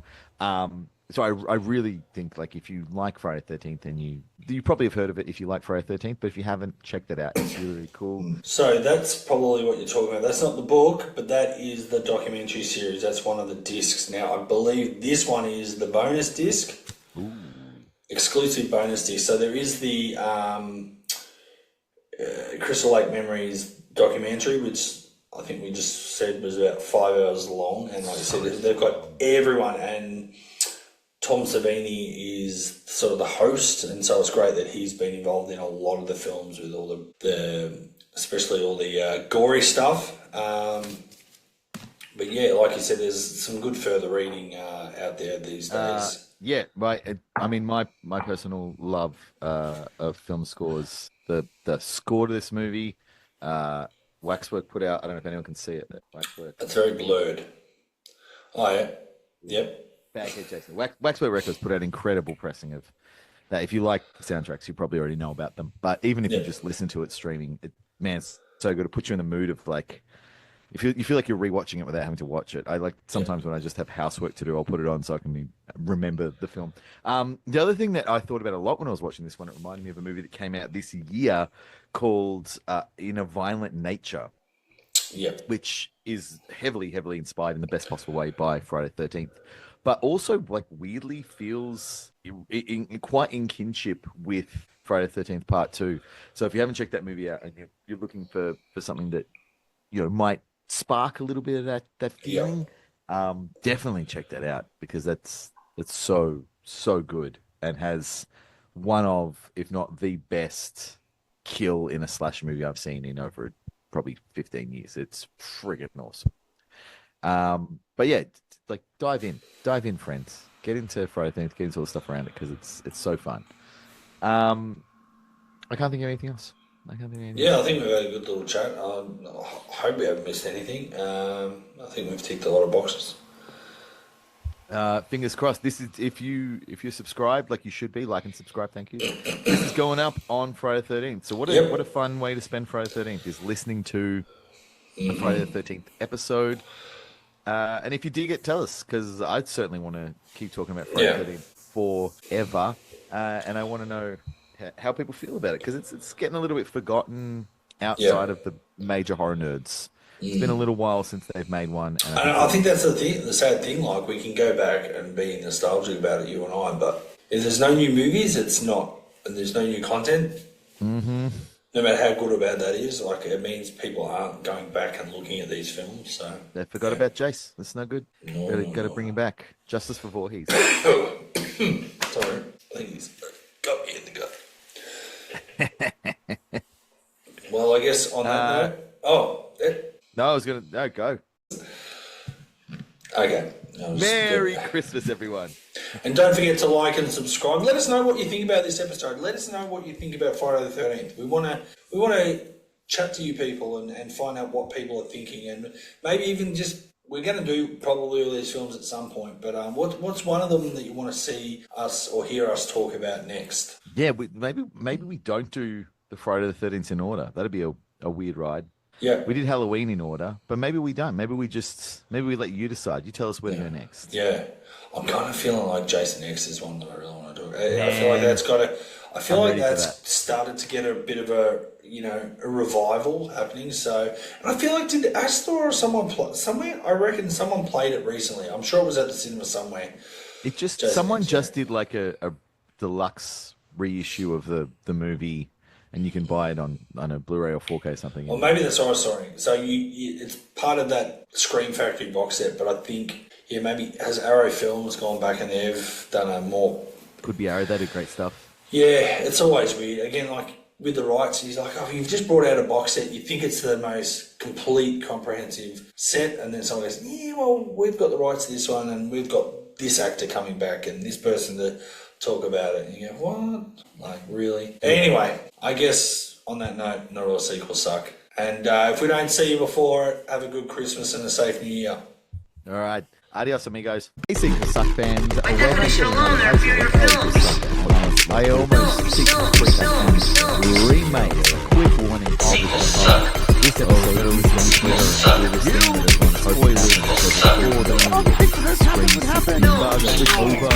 So I really think, like, if you like Friday the 13th, then you probably have heard of it if you like Friday the 13th, but if you haven't, check that out. It's really, really cool. So that's probably what you're talking about. That's not the book, but that is the documentary series. That's one of the discs. Now, I believe this one is the bonus disc. Ooh. Exclusive bonus disc. So there is the Crystal Lake Memories documentary, which I think we just said was about 5 hours long. And like I said, they've got everyone, and Tom Savini is sort of the host, and so it's great that he's been involved in a lot of the films with all the especially all the gory stuff. But yeah, like you said, there's some good further reading out there these days. Yeah, right. I mean, my personal love of film scores, the score to this movie, Waxwork put out. I don't know if anyone can see it. But Waxwork. It's very blurred. Oh yeah, yep. Baghead Jason. Waxwork Records put out incredible pressing of that. If you like soundtracks, you probably already know about them. But even if you just listen to it streaming, it's so good to put you in the mood of, like, if you feel like you're rewatching it without having to watch it. I like sometimes when I just have housework to do, I'll put it on so I can remember the film. The other thing that I thought about a lot when I was watching this one, it reminded me of a movie that came out this year called In a Violent Nature. Which is heavily, heavily inspired in the best possible way by Friday the 13th. But also, like, weirdly feels quite in kinship with Friday the 13th Part 2. So if you haven't checked that movie out and you're looking for something that, might spark a little bit of that feeling, definitely check that out, because it's so, so good and has one of, if not the best kill in a slasher movie I've seen in over probably 15 years. It's friggin' awesome. But yeah, like, dive in, friends. Get into Friday the 13th, get into all the stuff around it, because it's so fun. I can't think of anything else. I think we've had a good little chat. I hope we haven't missed anything. I think we've ticked a lot of boxes. Fingers crossed. This is if you're subscribed, like you should be, like and subscribe. Thank you. This is going up on Friday the 13th. So what a fun way to spend Friday the 13th is listening to the Friday the 13th episode. And if you dig it, tell us, because I'd certainly want to keep talking about Friday the 13th forever. And I want to know how people feel about it, because it's getting a little bit forgotten outside of the major horror nerds. It's been a little while since they've made one. And I think that's the sad thing. Like, we can go back and be nostalgic about it, you and I, but if there's no new movies, it's not, and there's no new content. Mm-hmm. No matter how good or bad that is, like, it means people aren't going back and looking at these films. So they forgot about Jace. That's no good. Got to bring him back. Justice for Voorhees. Sorry, I think he's got me in the gut. Well, I guess on that note, no, I was gonna go. Okay. Merry Christmas, everyone. And don't forget to like and subscribe. Let us know what you think about this episode. Let us know what you think about Friday the 13th. We want to chat to you people and find out what people are thinking, and maybe even just, we're going to do probably all these films at some point, but what's one of them that you want to see us or hear us talk about next? Yeah, maybe we don't do the Friday the 13th in order. That'd be a weird ride. Yeah, we did Halloween in order, but maybe we don't. Maybe we let you decide. You tell us where to go next. Yeah, I'm kind of feeling like Jason X is one that I really want to do. I feel like that's got to. I feel like that's started to get a bit of a revival happening. So, and I feel like, did Astor or someone somewhere? I reckon someone played it recently. I'm sure it was at the cinema somewhere. It just someone just did like a deluxe reissue of the movie. And you can buy it on a Blu-ray or 4K or something. Well, maybe that's what I was saying. So it's part of that Scream Factory box set, but I think, maybe has Arrow Films gone back and they've done a more... Could be Arrow, they did great stuff. Yeah, it's always weird. Again, like with the rights, he's like, you've just brought out a box set, you think it's the most complete, comprehensive set, and then someone goes, we've got the rights to this one, and we've got this actor coming back, and this person to talk about it, and you go, what? Like, really? Anyway, I guess on that note, not all sequels suck. And if we don't see you before, have a good Christmas and a safe New Year. All right. Adios, amigos. Hey, sequels suck fans. By definition alone, they're inferior films. I almost remade a quick warning. Sequels suck. This episode is on Twitter. Spoilers. Over.